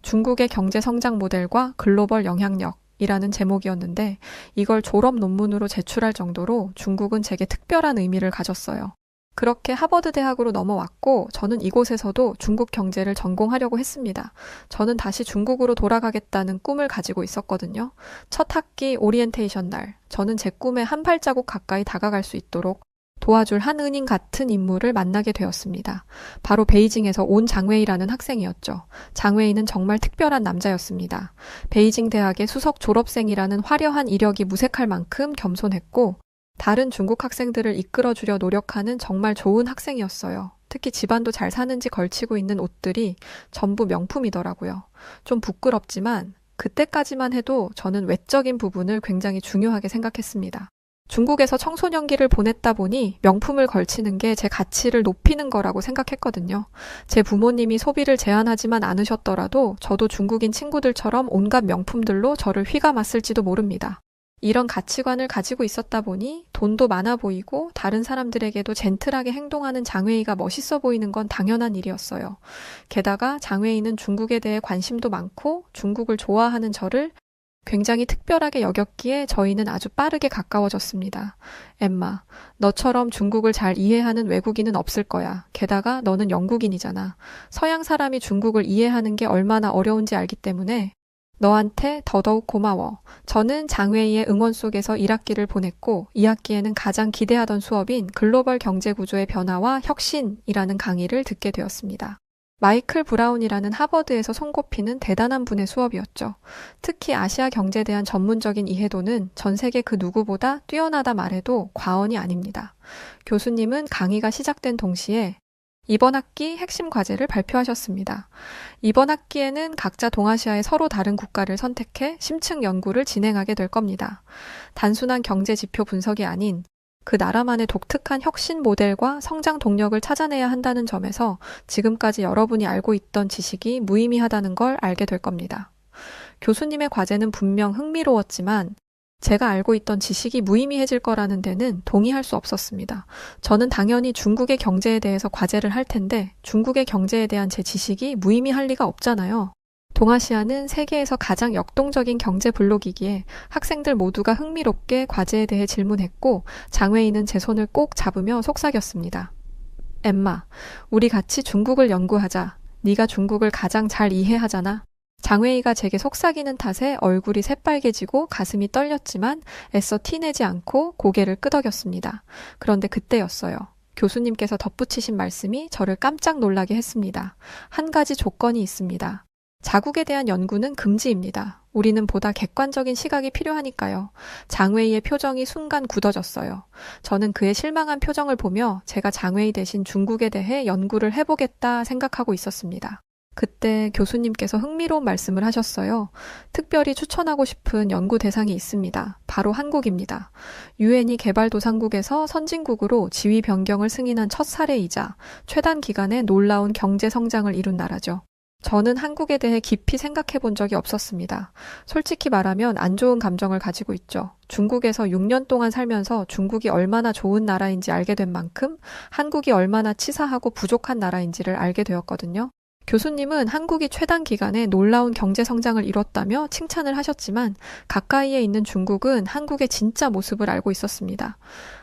중국의 경제 성장 모델과 글로벌 영향력이라는 제목이었는데 이걸 졸업 논문으로 제출할 정도로 중국은 제게 특별한 의미를 가졌어요. 그렇게 하버드 대학으로 넘어왔고 저는 이곳에서도 중국 경제를 전공하려고 했습니다. 저는 다시 중국으로 돌아가겠다는 꿈을 가지고 있었거든요. 첫 학기 오리엔테이션 날, 저는 제 꿈에 한 발자국 가까이 다가갈 수 있도록 도와줄 한은인 같은 인물을 만나게 되었습니다. 바로 베이징에서 온 장웨이라는 학생이었죠. 장웨이는 정말 특별한 남자였습니다. 베이징 대학의 수석 졸업생이라는 화려한 이력이 무색할 만큼 겸손했고 다른 중국 학생들을 이끌어주려 노력하는 정말 좋은 학생이었어요. 특히 집안도 잘 사는지 걸치고 있는 옷들이 전부 명품이더라고요. 좀 부끄럽지만 그때까지만 해도 저는 외적인 부분을 굉장히 중요하게 생각했습니다. 중국에서 청소년기를 보냈다 보니 명품을 걸치는 게 제 가치를 높이는 거라고 생각했거든요. 제 부모님이 소비를 제한하지만 않으셨더라도 저도 중국인 친구들처럼 온갖 명품들로 저를 휘감았을지도 모릅니다. 이런 가치관을 가지고 있었다 보니 돈도 많아 보이고 다른 사람들에게도 젠틀하게 행동하는 장웨이가 멋있어 보이는 건 당연한 일이었어요. 게다가 장웨이는 중국에 대해 관심도 많고 중국을 좋아하는 저를 굉장히 특별하게 여겼기에 저희는 아주 빠르게 가까워졌습니다. 엠마, 너처럼 중국을 잘 이해하는 외국인은 없을 거야. 게다가 너는 영국인이잖아. 서양 사람이 중국을 이해하는 게 얼마나 어려운지 알기 때문에 너한테 더더욱 고마워. 저는 장웨이의 응원 속에서 1학기를 보냈고 2학기에는 가장 기대하던 수업인 글로벌 경제 구조의 변화와 혁신이라는 강의를 듣게 되었습니다. 마이클 브라운이라는 하버드에서 손꼽히는 대단한 분의 수업이었죠. 특히 아시아 경제에 대한 전문적인 이해도는 전 세계 그 누구보다 뛰어나다 말해도 과언이 아닙니다. 교수님은 강의가 시작된 동시에 이번 학기 핵심 과제를 발표하셨습니다. 이번 학기에는 각자 동아시아의 서로 다른 국가를 선택해 심층 연구를 진행하게 될 겁니다. 단순한 경제 지표 분석이 아닌 그 나라만의 독특한 혁신 모델과 성장 동력을 찾아내야 한다는 점에서 지금까지 여러분이 알고 있던 지식이 무의미하다는 걸 알게 될 겁니다. 교수님의 과제는 분명 흥미로웠지만 제가 알고 있던 지식이 무의미해질 거라는 데는 동의할 수 없었습니다. 저는 당연히 중국의 경제에 대해서 과제를 할 텐데 중국의 경제에 대한 제 지식이 무의미할 리가 없잖아요. 동아시아는 세계에서 가장 역동적인 경제 블록이기에 학생들 모두가 흥미롭게 과제에 대해 질문했고 장웨이는 제 손을 꼭 잡으며 속삭였습니다. 엠마, 우리 같이 중국을 연구하자. 네가 중국을 가장 잘 이해하잖아. 장웨이가 제게 속삭이는 탓에 얼굴이 새빨개지고 가슴이 떨렸지만 애써 티내지 않고 고개를 끄덕였습니다. 그런데 그때였어요. 교수님께서 덧붙이신 말씀이 저를 깜짝 놀라게 했습니다. 한 가지 조건이 있습니다. 자국에 대한 연구는 금지입니다. 우리는 보다 객관적인 시각이 필요하니까요. 장웨이의 표정이 순간 굳어졌어요. 저는 그의 실망한 표정을 보며 제가 장웨이 대신 중국에 대해 연구를 해보겠다 생각하고 있었습니다. 그때 교수님께서 흥미로운 말씀을 하셨어요. 특별히 추천하고 싶은 연구 대상이 있습니다. 바로 한국입니다. 유엔이 개발도상국에서 선진국으로 지위 변경을 승인한 첫 사례이자 최단 기간에 놀라운 경제 성장을 이룬 나라죠. 저는 한국에 대해 깊이 생각해 본 적이 없었습니다. 솔직히 말하면 안 좋은 감정을 가지고 있죠. 중국에서 6년 동안 살면서 중국이 얼마나 좋은 나라인지 알게 된 만큼 한국이 얼마나 치사하고 부족한 나라인지를 알게 되었거든요. 교수님은 한국이 최단 기간에 놀라운 경제 성장을 이뤘다며 칭찬을 하셨지만 가까이에 있는 중국은 한국의 진짜 모습을 알고 있었습니다.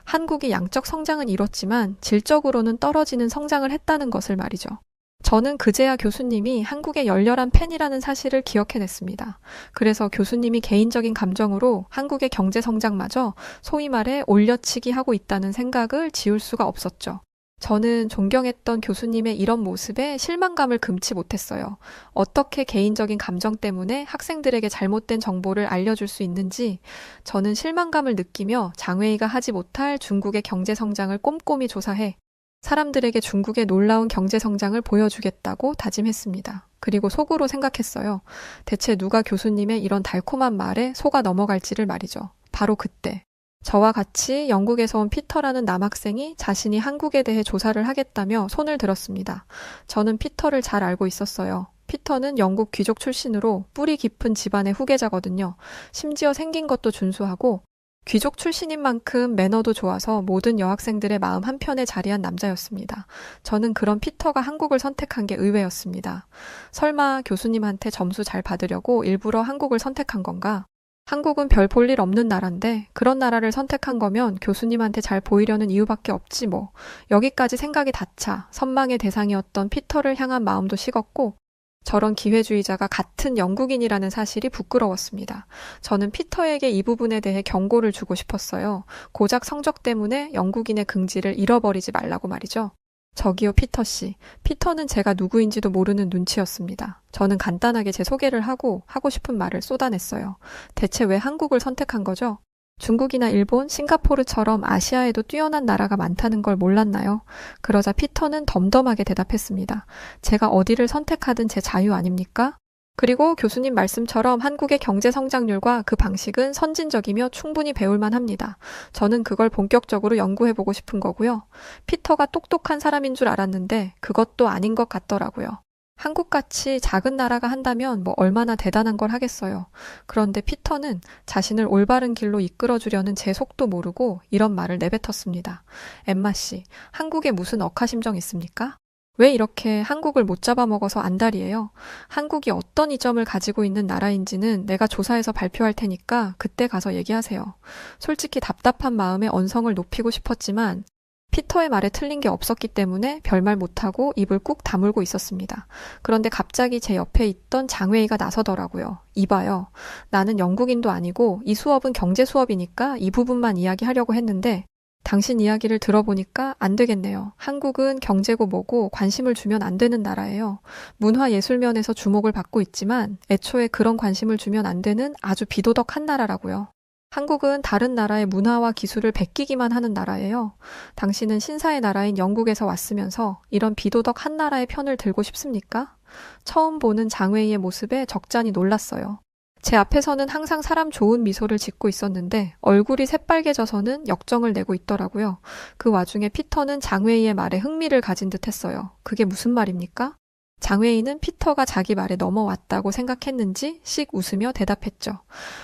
한국이 양적 성장은 이뤘지만 질적으로는 떨어지는 성장을 했다는 것을 말이죠. 저는 그제야 교수님이 한국의 열렬한 팬이라는 사실을 기억해냈습니다. 그래서 교수님이 개인적인 감정으로 한국의 경제 성장마저 소위 말해 올려치기 하고 있다는 생각을 지울 수가 없었죠. 저는 존경했던 교수님의 이런 모습에 실망감을 금치 못했어요. 어떻게 개인적인 감정 때문에 학생들에게 잘못된 정보를 알려줄 수 있는지 저는 실망감을 느끼며 장웨이가 하지 못할 중국의 경제 성장을 꼼꼼히 조사해 사람들에게 중국의 놀라운 경제 성장을 보여주겠다고 다짐했습니다. 그리고 속으로 생각했어요. 대체 누가 교수님의 이런 달콤한 말에 속아 넘어갈지를 말이죠. 바로 그때. 저와 같이 영국에서 온 피터라는 남학생이 자신이 한국에 대해 조사를 하겠다며 손을 들었습니다. 저는 피터를 잘 알고 있었어요. 피터는 영국 귀족 출신으로 뿌리 깊은 집안의 후계자거든요. 심지어 생긴 것도 준수하고 귀족 출신인 만큼 매너도 좋아서 모든 여학생들의 마음 한편에 자리한 남자였습니다. 저는 그런 피터가 한국을 선택한 게 의외였습니다. 설마 교수님한테 점수 잘 받으려고 일부러 한국을 선택한 건가? 한국은 별 볼 일 없는 나라인데 그런 나라를 선택한 거면 교수님한테 잘 보이려는 이유밖에 없지 뭐. 여기까지 생각이 닿자 선망의 대상이었던 피터를 향한 마음도 식었고 저런 기회주의자가 같은 영국인이라는 사실이 부끄러웠습니다. 저는 피터에게 이 부분에 대해 경고를 주고 싶었어요. 고작 성적 때문에 영국인의 긍지를 잃어버리지 말라고 말이죠. 저기요 피터 씨. 피터는 제가 누구인지도 모르는 눈치였습니다. 저는 간단하게 제 소개를 하고 싶은 말을 쏟아냈어요. 대체 왜 한국을 선택한 거죠? 중국이나 일본, 싱가포르처럼 아시아에도 뛰어난 나라가 많다는 걸 몰랐나요? 그러자 피터는 덤덤하게 대답했습니다. 제가 어디를 선택하든 제 자유 아닙니까? 그리고 교수님 말씀처럼 한국의 경제 성장률과 그 방식은 선진적이며 충분히 배울만 합니다. 저는 그걸 본격적으로 연구해보고 싶은 거고요. 피터가 똑똑한 사람인 줄 알았는데 그것도 아닌 것 같더라고요. 한국같이 작은 나라가 한다면 뭐 얼마나 대단한 걸 하겠어요. 그런데 피터는 자신을 올바른 길로 이끌어주려는 제 속도 모르고 이런 말을 내뱉었습니다. 엠마 씨, 한국에 무슨 억하심정 있습니까? 왜 이렇게 한국을 못 잡아먹어서 안달이에요? 한국이 어떤 이점을 가지고 있는 나라인지는 내가 조사해서 발표할 테니까 그때 가서 얘기하세요. 솔직히 답답한 마음에 언성을 높이고 싶었지만 피터의 말에 틀린 게 없었기 때문에 별말 못하고 입을 꾹 다물고 있었습니다. 그런데 갑자기 제 옆에 있던 장웨이가 나서더라고요. 이봐요. 나는 영국인도 아니고 이 수업은 경제 수업이니까 이 부분만 이야기하려고 했는데 당신 이야기를 들어보니까 안 되겠네요. 한국은 경제고 뭐고 관심을 주면 안 되는 나라예요. 문화예술 면에서 주목을 받고 있지만 애초에 그런 관심을 주면 안 되는 아주 비도덕한 나라라고요. 한국은 다른 나라의 문화와 기술을 베끼기만 하는 나라예요. 당신은 신사의 나라인 영국에서 왔으면서 이런 비도덕 한 나라의 편을 들고 싶습니까? 처음 보는 장웨이의 모습에 적잖이 놀랐어요. 제 앞에서는 항상 사람 좋은 미소를 짓고 있었는데 얼굴이 새빨개져서는 역정을 내고 있더라고요. 그 와중에 피터는 장웨이의 말에 흥미를 가진 듯 했어요. 그게 무슨 말입니까? 장웨이는 피터가 자기 말에 넘어왔다고 생각했는지 씩 웃으며 대답했죠.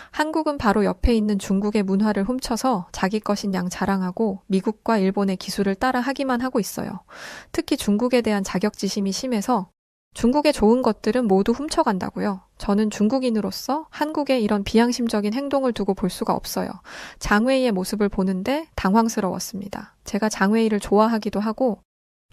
한국은 바로 옆에 있는 중국의 문화를 훔쳐서 자기 것인 양 자랑하고 미국과 일본의 기술을 따라하기만 하고 있어요. 특히 중국에 대한 자격지심이 심해서 중국의 좋은 것들은 모두 훔쳐간다고요. 저는 중국인으로서 한국의 이런 비양심적인 행동을 두고 볼 수가 없어요. 장웨이의 모습을 보는데 당황스러웠습니다. 제가 장웨이를 좋아하기도 하고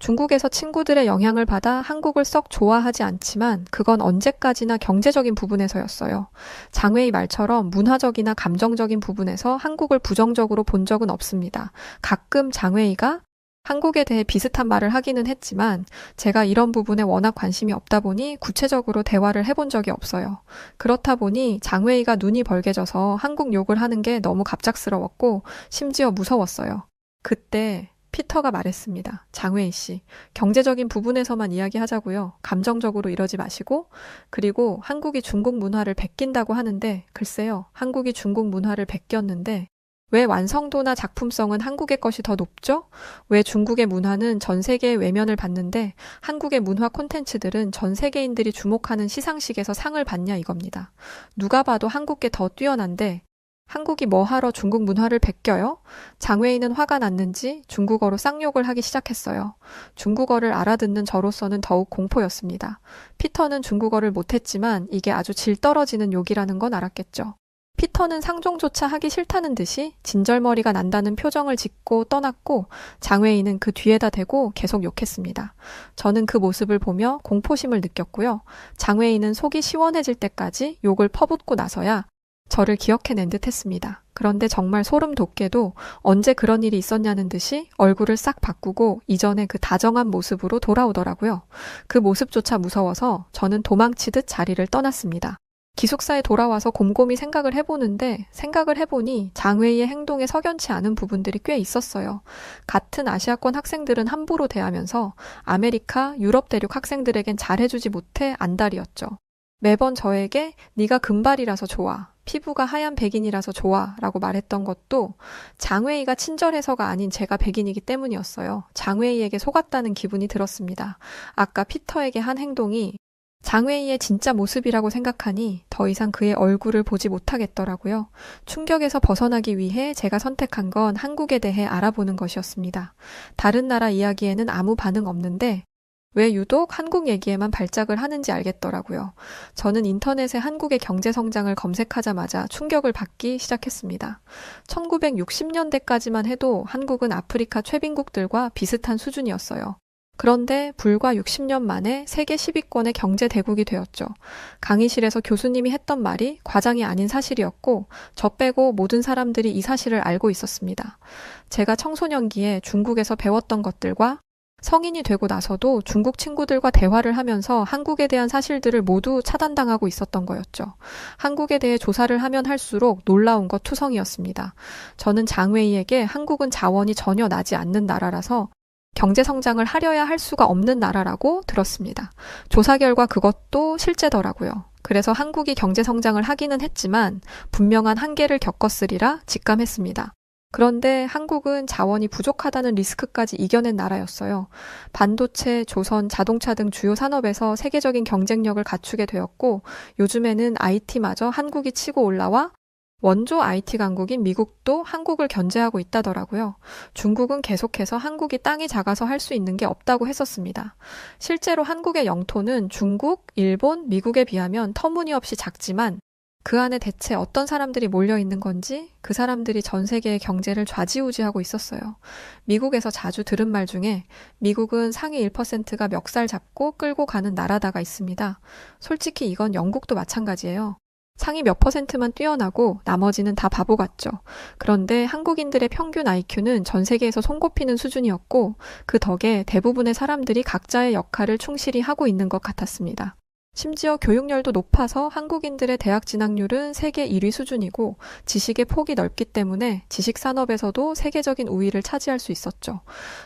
중국에서 친구들의 영향을 받아 한국을 썩 좋아하지 않지만 그건 언제까지나 경제적인 부분에서였어요. 장웨이 말처럼 문화적이나 감정적인 부분에서 한국을 부정적으로 본 적은 없습니다. 가끔 장웨이가 한국에 대해 비슷한 말을 하기는 했지만 제가 이런 부분에 워낙 관심이 없다 보니 구체적으로 대화를 해본 적이 없어요. 그렇다 보니 장웨이가 눈이 벌게져서 한국 욕을 하는 게 너무 갑작스러웠고 심지어 무서웠어요. 그때 피터가 말했습니다. 장웨이 씨, 경제적인 부분에서만 이야기하자고요. 감정적으로 이러지 마시고 그리고 한국이 중국 문화를 베낀다고 하는데 글쎄요. 한국이 중국 문화를 베꼈는데 왜 완성도나 작품성은 한국의 것이 더 높죠? 왜 중국의 문화는 전 세계의 외면을 받는데 한국의 문화 콘텐츠들은 전 세계인들이 주목하는 시상식에서 상을 받냐 이겁니다. 누가 봐도 한국게 더 뛰어난데 한국이 뭐 하러 중국 문화를 베껴요? 장웨이는 화가 났는지 중국어로 쌍욕을 하기 시작했어요. 중국어를 알아듣는 저로서는 더욱 공포였습니다. 피터는 중국어를 못했지만 이게 아주 질 떨어지는 욕이라는 건 알았겠죠. 피터는 상종조차 하기 싫다는 듯이 진절머리가 난다는 표정을 짓고 떠났고 장웨이는 그 뒤에다 대고 계속 욕했습니다. 저는 그 모습을 보며 공포심을 느꼈고요. 장웨이는 속이 시원해질 때까지 욕을 퍼붓고 나서야 저를 기억해낸 듯 했습니다. 그런데 정말 소름 돋게도 언제 그런 일이 있었냐는 듯이 얼굴을 싹 바꾸고 이전의 그 다정한 모습으로 돌아오더라고요. 그 모습조차 무서워서 저는 도망치듯 자리를 떠났습니다. 기숙사에 돌아와서 곰곰이 생각을 해보니 장웨이의 행동에 석연치 않은 부분들이 꽤 있었어요. 같은 아시아권 학생들은 함부로 대하면서 아메리카, 유럽 대륙 학생들에겐 잘해주지 못해 안달이었죠. 매번 저에게 네가 금발이라서 좋아, 피부가 하얀 백인이라서 좋아 라고 말했던 것도 장웨이가 친절해서가 아닌 제가 백인이기 때문이었어요. 장웨이에게 속았다는 기분이 들었습니다. 아까 피터에게 한 행동이 장웨이의 진짜 모습이라고 생각하니 더 이상 그의 얼굴을 보지 못하겠더라고요. 충격에서 벗어나기 위해 제가 선택한 건 한국에 대해 알아보는 것이었습니다. 다른 나라 이야기에는 아무 반응 없는데 왜 유독 한국 얘기에만 발작을 하는지 알겠더라고요. 저는 인터넷에 한국의 경제 성장을 검색하자마자 충격을 받기 시작했습니다. 1960년대까지만 해도 한국은 아프리카 최빈국들과 비슷한 수준이었어요. 그런데 불과 60년 만에 세계 10위권의 경제 대국이 되었죠. 강의실에서 교수님이 했던 말이 과장이 아닌 사실이었고 저 빼고 모든 사람들이 이 사실을 알고 있었습니다. 제가 청소년기에 중국에서 배웠던 것들과 성인이 되고 나서도 중국 친구들과 대화를 하면서 한국에 대한 사실들을 모두 차단당하고 있었던 거였죠. 한국에 대해 조사를 하면 할수록 놀라운 것 투성이었습니다. 저는 장웨이에게 한국은 자원이 전혀 나지 않는 나라라서 경제 성장을 하려야 할 수가 없는 나라라고 들었습니다. 조사 결과 그것도 실제더라고요. 그래서 한국이 경제 성장을 하기는 했지만 분명한 한계를 겪었으리라 직감했습니다. 그런데 한국은 자원이 부족하다는 리스크까지 이겨낸 나라였어요. 반도체, 조선, 자동차 등 주요 산업에서 세계적인 경쟁력을 갖추게 되었고 요즘에는 IT마저 한국이 치고 올라와 원조 IT 강국인 미국도 한국을 견제하고 있다더라고요. 중국은 계속해서 한국이 땅이 작아서 할 수 있는 게 없다고 했었습니다. 실제로 한국의 영토는 중국, 일본, 미국에 비하면 터무니없이 작지만 그 안에 대체 어떤 사람들이 몰려있는 건지 그 사람들이 전 세계의 경제를 좌지우지하고 있었어요. 미국에서 자주 들은 말 중에 미국은 상위 1%가 멱살 잡고 끌고 가는 나라다가 있습니다. 솔직히 이건 영국도 마찬가지예요. 상위 몇 %만 뛰어나고 나머지는 다 바보 같죠. 그런데 한국인들의 평균 IQ는 전 세계에서 손꼽히는 수준이었고 그 덕에 대부분의 사람들이 각자의 역할을 충실히 하고 있는 것 같았습니다. 심지어 교육열도 높아서 한국인들의 대학 진학률은 세계 1위 수준이고 지식의 폭이 넓기 때문에 지식산업에서도 세계적인 우위를 차지할 수 있었죠.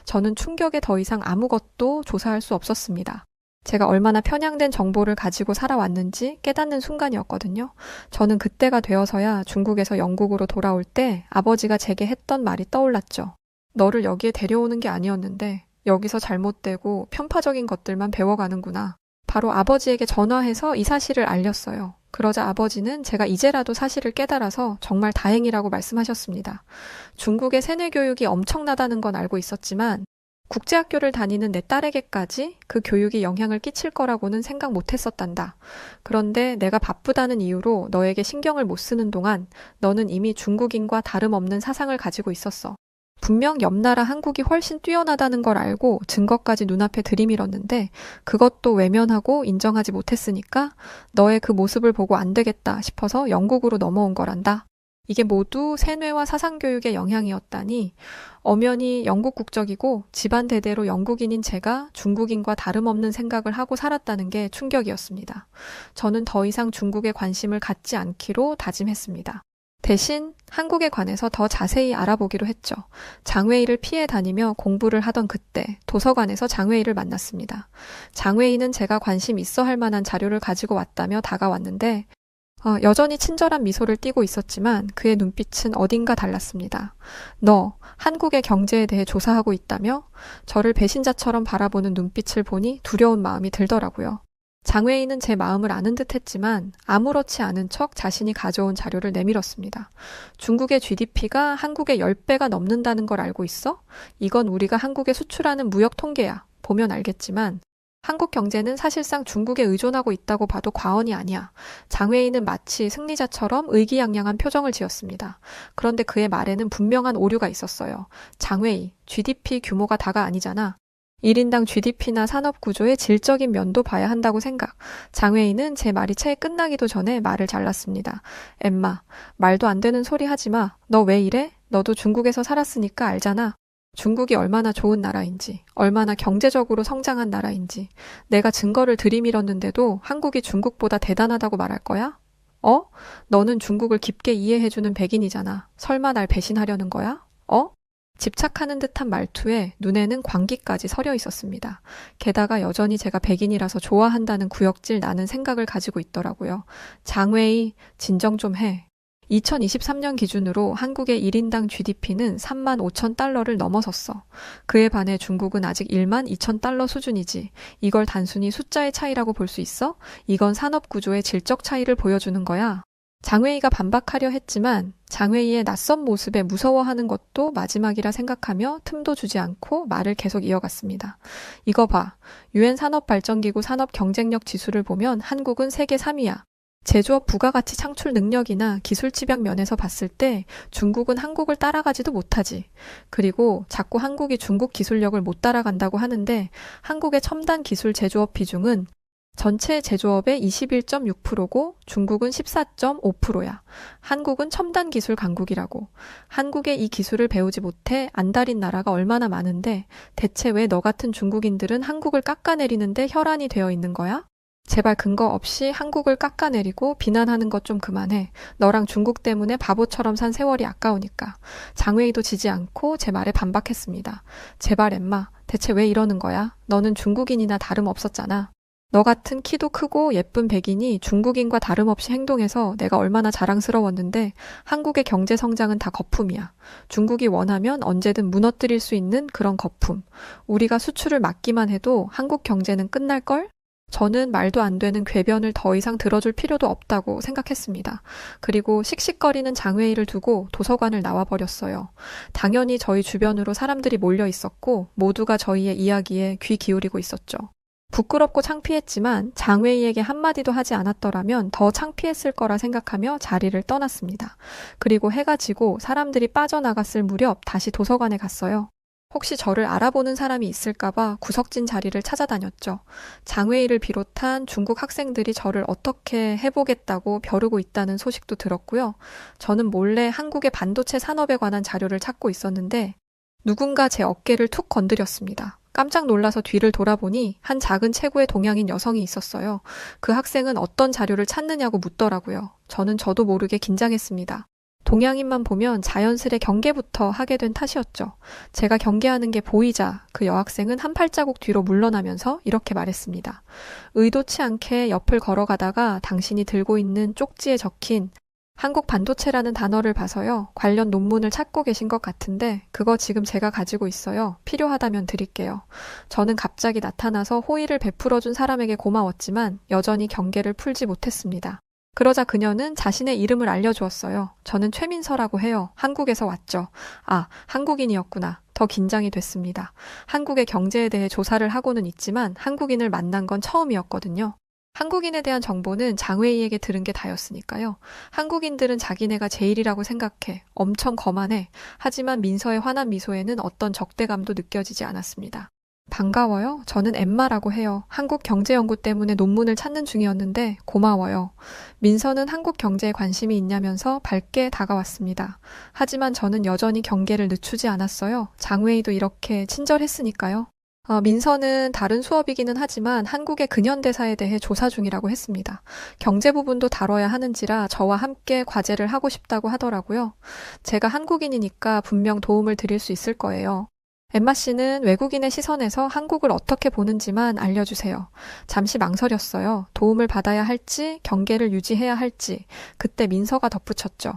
저는 충격에 더 이상 아무것도 조사할 수 없었습니다. 제가 얼마나 편향된 정보를 가지고 살아왔는지 깨닫는 순간이었거든요. 저는 그때가 되어서야 중국에서 영국으로 돌아올 때 아버지가 제게 했던 말이 떠올랐죠. 너를 여기에 데려오는 게 아니었는데 여기서 잘못되고 편파적인 것들만 배워가는구나. 바로 아버지에게 전화해서 이 사실을 알렸어요. 그러자 아버지는 제가 이제라도 사실을 깨달아서 정말 다행이라고 말씀하셨습니다. 중국의 세뇌 교육이 엄청나다는 건 알고 있었지만 국제학교를 다니는 내 딸에게까지 그 교육이 영향을 끼칠 거라고는 생각 못 했었단다. 그런데 내가 바쁘다는 이유로 너에게 신경을 못 쓰는 동안 너는 이미 중국인과 다름없는 사상을 가지고 있었어. 분명 옆나라 한국이 훨씬 뛰어나다는 걸 알고 증거까지 눈앞에 들이밀었는데 그것도 외면하고 인정하지 못했으니까 너의 그 모습을 보고 안 되겠다 싶어서 영국으로 넘어온 거란다. 이게 모두 세뇌와 사상교육의 영향이었다니 엄연히 영국 국적이고 집안 대대로 영국인인 제가 중국인과 다름없는 생각을 하고 살았다는 게 충격이었습니다. 저는 더 이상 중국에 관심을 갖지 않기로 다짐했습니다. 대신 한국에 관해서 더 자세히 알아보기로 했죠. 장웨이를 피해 다니며 공부를 하던 그때 도서관에서 장웨이를 만났습니다. 장웨이는 제가 관심 있어 할 만한 자료를 가지고 왔다며 다가왔는데 여전히 친절한 미소를 띠고 있었지만 그의 눈빛은 어딘가 달랐습니다. 너 한국의 경제에 대해 조사하고 있다며? 저를 배신자처럼 바라보는 눈빛을 보니 두려운 마음이 들더라고요. 장웨이는 제 마음을 아는 듯 했지만 아무렇지 않은 척 자신이 가져온 자료를 내밀었습니다. 중국의 GDP가 한국의 10배가 넘는다는 걸 알고 있어? 이건 우리가 한국에 수출하는 무역 통계야. 보면 알겠지만 한국 경제는 사실상 중국에 의존하고 있다고 봐도 과언이 아니야. 장웨이는 마치 승리자처럼 의기양양한 표정을 지었습니다. 그런데 그의 말에는 분명한 오류가 있었어요. 장웨이, GDP 규모가 다가 아니잖아. 1인당 GDP나 산업 구조의 질적인 면도 봐야 한다고 생각. 장웨이는 제 말이 채 끝나기도 전에 말을 잘랐습니다. 엠마, 말도 안 되는 소리 하지 마. 너 왜 이래? 너도 중국에서 살았으니까 알잖아. 중국이 얼마나 좋은 나라인지, 얼마나 경제적으로 성장한 나라인지, 내가 증거를 들이밀었는데도 한국이 중국보다 대단하다고 말할 거야? 너는 중국을 깊게 이해해주는 백인이잖아. 설마 날 배신하려는 거야? 집착하는 듯한 말투에 눈에는 광기까지 서려 있었습니다. 게다가 여전히 제가 백인이라서 좋아한다는 구역질 나는 생각을 가지고 있더라고요. 장웨이, 진정 좀 해. 2023년 기준으로 한국의 1인당 GDP는 3만 5천 달러를 넘어섰어. 그에 반해 중국은 아직 1만 2천 달러 수준이지. 이걸 단순히 숫자의 차이라고 볼 수 있어? 이건 산업 구조의 질적 차이를 보여주는 거야. 장웨이가 반박하려 했지만 장웨이의 낯선 모습에 무서워하는 것도 마지막이라 생각하며 틈도 주지 않고 말을 계속 이어갔습니다. 이거 봐. 유엔 산업발전기구 산업경쟁력 지수를 보면 한국은 세계 3위야. 제조업 부가가치 창출 능력이나 기술 집약 면에서 봤을 때 중국은 한국을 따라가지도 못하지. 그리고 자꾸 한국이 중국 기술력을 못 따라간다고 하는데 한국의 첨단 기술 제조업 비중은 전체 제조업의 21.6%고 중국은 14.5%야. 한국은 첨단 기술 강국이라고. 한국의 이 기술을 배우지 못해 안달인 나라가 얼마나 많은데 대체 왜 너 같은 중국인들은 한국을 깎아내리는데 혈안이 되어 있는 거야? 제발 근거 없이 한국을 깎아내리고 비난하는 것 좀 그만해. 너랑 중국 때문에 바보처럼 산 세월이 아까우니까. 장웨이도 지지 않고 제 말에 반박했습니다. 제발 엠마, 대체 왜 이러는 거야? 너는 중국인이나 다름없었잖아. 너 같은 키도 크고 예쁜 백인이 중국인과 다름없이 행동해서 내가 얼마나 자랑스러웠는데 한국의 경제 성장은 다 거품이야. 중국이 원하면 언제든 무너뜨릴 수 있는 그런 거품. 우리가 수출을 막기만 해도 한국 경제는 끝날걸? 저는 말도 안 되는 궤변을 더 이상 들어줄 필요도 없다고 생각했습니다. 그리고 씩씩거리는 장웨이를 두고 도서관을 나와버렸어요. 당연히 저희 주변으로 사람들이 몰려 있었고 모두가 저희의 이야기에 귀 기울이고 있었죠. 부끄럽고 창피했지만 장웨이에게 한마디도 하지 않았더라면 더 창피했을 거라 생각하며 자리를 떠났습니다. 그리고 해가 지고 사람들이 빠져나갔을 무렵 다시 도서관에 갔어요. 혹시 저를 알아보는 사람이 있을까봐 구석진 자리를 찾아다녔죠. 장웨이를 비롯한 중국 학생들이 저를 어떻게 해보겠다고 벼르고 있다는 소식도 들었고요. 저는 몰래 한국의 반도체 산업에 관한 자료를 찾고 있었는데 누군가 제 어깨를 툭 건드렸습니다. 깜짝 놀라서 뒤를 돌아보니 한 작은 체구의 동양인 여성이 있었어요. 그 학생은 어떤 자료를 찾느냐고 묻더라고요. 저는 저도 모르게 긴장했습니다. 동양인만 보면 자연스레 경계부터 하게 된 탓이었죠. 제가 경계하는 게 보이자 그 여학생은 한 발자국 뒤로 물러나면서 이렇게 말했습니다. 의도치 않게 옆을 걸어가다가 당신이 들고 있는 쪽지에 적힌 한국 반도체라는 단어를 봐서요. 관련 논문을 찾고 계신 것 같은데 그거 지금 제가 가지고 있어요. 필요하다면 드릴게요. 저는 갑자기 나타나서 호의를 베풀어준 사람에게 고마웠지만 여전히 경계를 풀지 못했습니다. 그러자 그녀는 자신의 이름을 알려주었어요. 저는 최민서라고 해요. 한국에서 왔죠. 아, 한국인이었구나. 더 긴장이 됐습니다. 한국의 경제에 대해 조사를 하고는 있지만 한국인을 만난 건 처음이었거든요. 한국인에 대한 정보는 장웨이에게 들은 게 다였으니까요. 한국인들은 자기네가 제일이라고 생각해. 엄청 거만해. 하지만 민서의 환한 미소에는 어떤 적대감도 느껴지지 않았습니다. 반가워요. 저는 엠마라고 해요. 한국 경제 연구 때문에 논문을 찾는 중이었는데 고마워요. 민서는 한국 경제에 관심이 있냐면서 밝게 다가왔습니다. 하지만 저는 여전히 경계를 늦추지 않았어요. 장웨이도 이렇게 친절했으니까요. 민서는 다른 수업이기는 하지만 한국의 근현대사에 대해 조사 중이라고 했습니다. 경제 부분도 다뤄야 하는지라 저와 함께 과제를 하고 싶다고 하더라고요. 제가 한국인이니까 분명 도움을 드릴 수 있을 거예요. 엠마 씨는 외국인의 시선에서 한국을 어떻게 보는지만 알려주세요. 잠시 망설였어요. 도움을 받아야 할지, 경계를 유지해야 할지. 그때 민서가 덧붙였죠.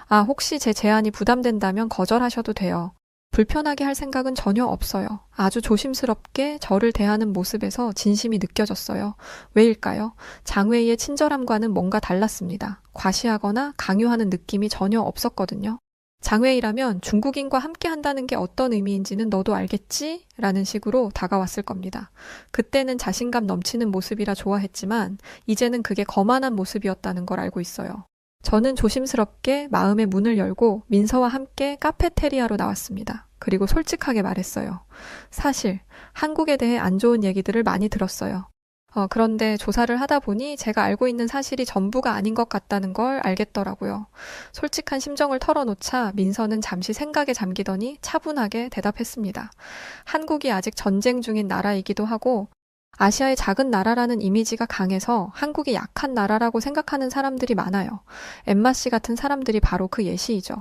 아, 혹시 제 제안이 부담된다면 거절하셔도 돼요. 불편하게 할 생각은 전혀 없어요. 아주 조심스럽게 저를 대하는 모습에서 진심이 느껴졌어요. 왜일까요? 장웨이의 친절함과는 뭔가 달랐습니다. 과시하거나 강요하는 느낌이 전혀 없었거든요. 장웨이라면 중국인과 함께 한다는 게 어떤 의미인지는 너도 알겠지? 라는 식으로 다가왔을 겁니다. 그때는 자신감 넘치는 모습이라 좋아했지만 이제는 그게 거만한 모습이었다는 걸 알고 있어요. 저는 조심스럽게 마음의 문을 열고 민서와 함께 카페테리아로 나왔습니다. 그리고 솔직하게 말했어요. 사실 한국에 대해 안 좋은 얘기들을 많이 들었어요. 그런데 조사를 하다 보니 제가 알고 있는 사실이 전부가 아닌 것 같다는 걸 알겠더라고요. 솔직한 심정을 털어놓자 민서는 잠시 생각에 잠기더니 차분하게 대답했습니다. 한국이 아직 전쟁 중인 나라이기도 하고 아시아의 작은 나라라는 이미지가 강해서 한국이 약한 나라라고 생각하는 사람들이 많아요. 엠마 씨 같은 사람들이 바로 그 예시이죠.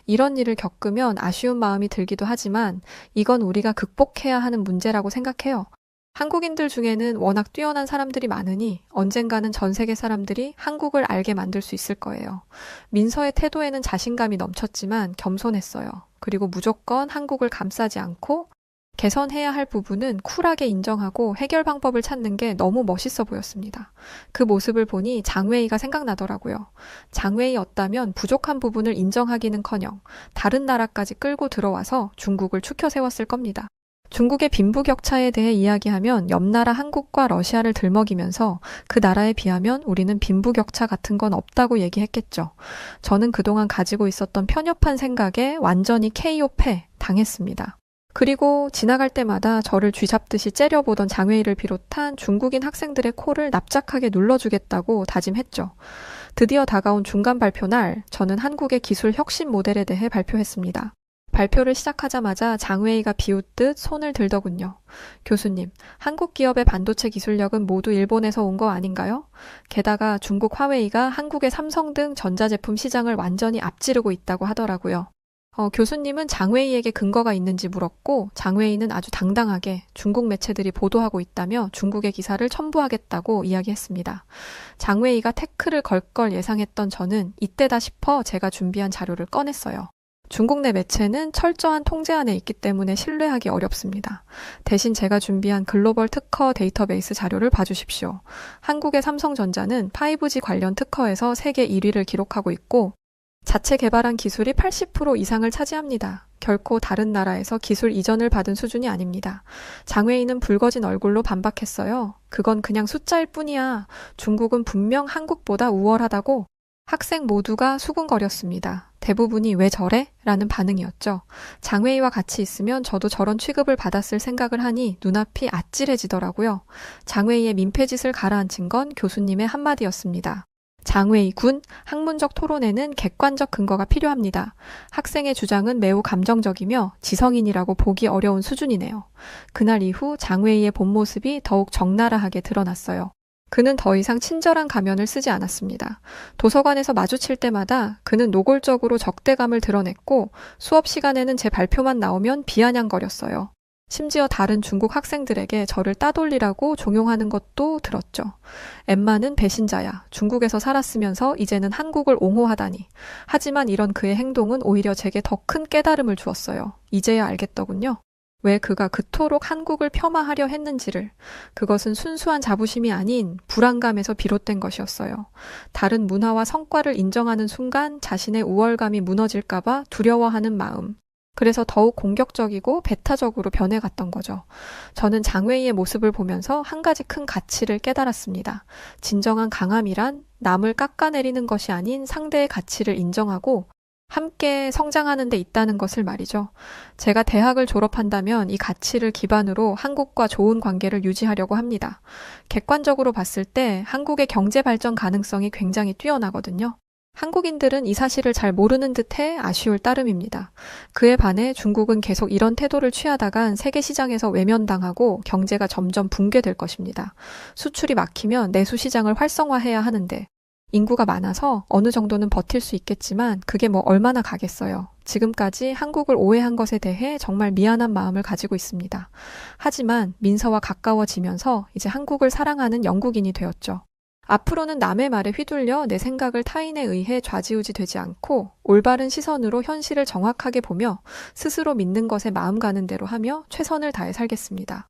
이런 일을 겪으면 아쉬운 마음이 들기도 하지만 이건 우리가 극복해야 하는 문제라고 생각해요. 한국인들 중에는 워낙 뛰어난 사람들이 많으니 언젠가는 전 세계 사람들이 한국을 알게 만들 수 있을 거예요. 민서의 태도에는 자신감이 넘쳤지만 겸손했어요. 그리고 무조건 한국을 감싸지 않고 개선해야 할 부분은 쿨하게 인정하고 해결 방법을 찾는 게 너무 멋있어 보였습니다. 그 모습을 보니 장웨이가 생각나더라고요. 장웨이였다면 부족한 부분을 인정하기는커녕 다른 나라까지 끌고 들어와서 중국을 추켜 세웠을 겁니다. 중국의 빈부격차에 대해 이야기하면 옆나라 한국과 러시아를 들먹이면서 그 나라에 비하면 우리는 빈부격차 같은 건 없다고 얘기했겠죠. 저는 그동안 가지고 있었던 편협한 생각에 완전히 KO 당했습니다. 그리고 지나갈 때마다 저를 쥐잡듯이 째려보던 장웨이를 비롯한 중국인 학생들의 코를 납작하게 눌러주겠다고 다짐했죠. 드디어 다가온 중간 발표 날, 저는 한국의 기술 혁신 모델에 대해 발표했습니다. 발표를 시작하자마자 장웨이가 비웃듯 손을 들더군요. 교수님, 한국 기업의 반도체 기술력은 모두 일본에서 온 거 아닌가요? 게다가 중국 화웨이가 한국의 삼성 등 전자제품 시장을 완전히 앞지르고 있다고 하더라고요. 교수님은 장웨이에게 근거가 있는지 물었고 장웨이는 아주 당당하게 중국 매체들이 보도하고 있다며 중국의 기사를 첨부하겠다고 이야기했습니다. 장웨이가 태클을 걸 걸 예상했던 저는 이때다 싶어 제가 준비한 자료를 꺼냈어요. 중국 내 매체는 철저한 통제 안에 있기 때문에 신뢰하기 어렵습니다. 대신 제가 준비한 글로벌 특허 데이터베이스 자료를 봐주십시오. 한국의 삼성전자는 5G 관련 특허에서 세계 1위를 기록하고 있고 자체 개발한 기술이 80% 이상을 차지합니다. 결코 다른 나라에서 기술 이전을 받은 수준이 아닙니다. 장웨이는 붉어진 얼굴로 반박했어요. 그건 그냥 숫자일 뿐이야. 중국은 분명 한국보다 우월하다고. 학생 모두가 수군거렸습니다. 대부분이 왜 저래? 라는 반응이었죠. 장웨이와 같이 있으면 저도 저런 취급을 받았을 생각을 하니 눈앞이 아찔해지더라고요. 장웨이의 민폐짓을 가라앉힌 건 교수님의 한마디였습니다. 장웨이 군, 학문적 토론에는 객관적 근거가 필요합니다. 학생의 주장은 매우 감정적이며 지성인이라고 보기 어려운 수준이네요. 그날 이후 장웨이의 본 모습이 더욱 적나라하게 드러났어요. 그는 더 이상 친절한 가면을 쓰지 않았습니다. 도서관에서 마주칠 때마다 그는 노골적으로 적대감을 드러냈고 수업 시간에는 제 발표만 나오면 비아냥거렸어요. 심지어 다른 중국 학생들에게 저를 따돌리라고 종용하는 것도 들었죠. 엠마는 배신자야. 중국에서 살았으면서 이제는 한국을 옹호하다니. 하지만 이런 그의 행동은 오히려 제게 더 큰 깨달음을 주었어요. 이제야 알겠더군요. 왜 그가 그토록 한국을 폄하하려 했는지를. 그것은 순수한 자부심이 아닌 불안감에서 비롯된 것이었어요. 다른 문화와 성과를 인정하는 순간 자신의 우월감이 무너질까봐 두려워하는 마음. 그래서 더욱 공격적이고 배타적으로 변해갔던 거죠. 저는 장웨이의 모습을 보면서 한 가지 큰 가치를 깨달았습니다. 진정한 강함이란 남을 깎아내리는 것이 아닌 상대의 가치를 인정하고 함께 성장하는 데 있다는 것을 말이죠. 제가 대학을 졸업한다면 이 가치를 기반으로 한국과 좋은 관계를 유지하려고 합니다. 객관적으로 봤을 때 한국의 경제 발전 가능성이 굉장히 뛰어나거든요. 한국인들은 이 사실을 잘 모르는 듯해 아쉬울 따름입니다. 그에 반해 중국은 계속 이런 태도를 취하다간 세계 시장에서 외면당하고 경제가 점점 붕괴될 것입니다. 수출이 막히면 내수 시장을 활성화해야 하는데 인구가 많아서 어느 정도는 버틸 수 있겠지만 그게 뭐 얼마나 가겠어요. 지금까지 한국을 오해한 것에 대해 정말 미안한 마음을 가지고 있습니다. 하지만 민서와 가까워지면서 이제 한국을 사랑하는 영국인이 되었죠. 앞으로는 남의 말에 휘둘려 내 생각을 타인에 의해 좌지우지 되지 않고 올바른 시선으로 현실을 정확하게 보며 스스로 믿는 것에 마음 가는 대로 하며 최선을 다해 살겠습니다.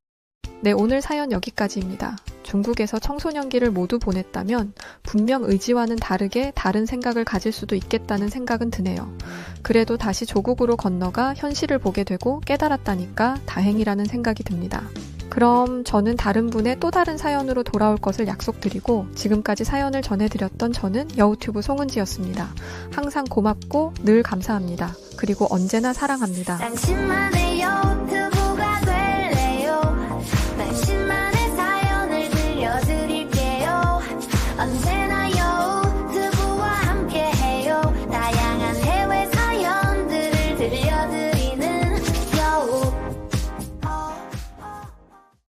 네, 오늘 사연 여기까지입니다. 중국에서 청소년기를 모두 보냈다면 분명 의지와는 다르게 다른 생각을 가질 수도 있겠다는 생각은 드네요. 그래도 다시 조국으로 건너가 현실을 보게 되고 깨달았다니까 다행이라는 생각이 듭니다. 그럼 저는 다른 분의 또 다른 사연으로 돌아올 것을 약속드리고 지금까지 사연을 전해드렸던 저는 여우튜브 송은지였습니다. 항상 고맙고 늘 감사합니다. 그리고 언제나 사랑합니다.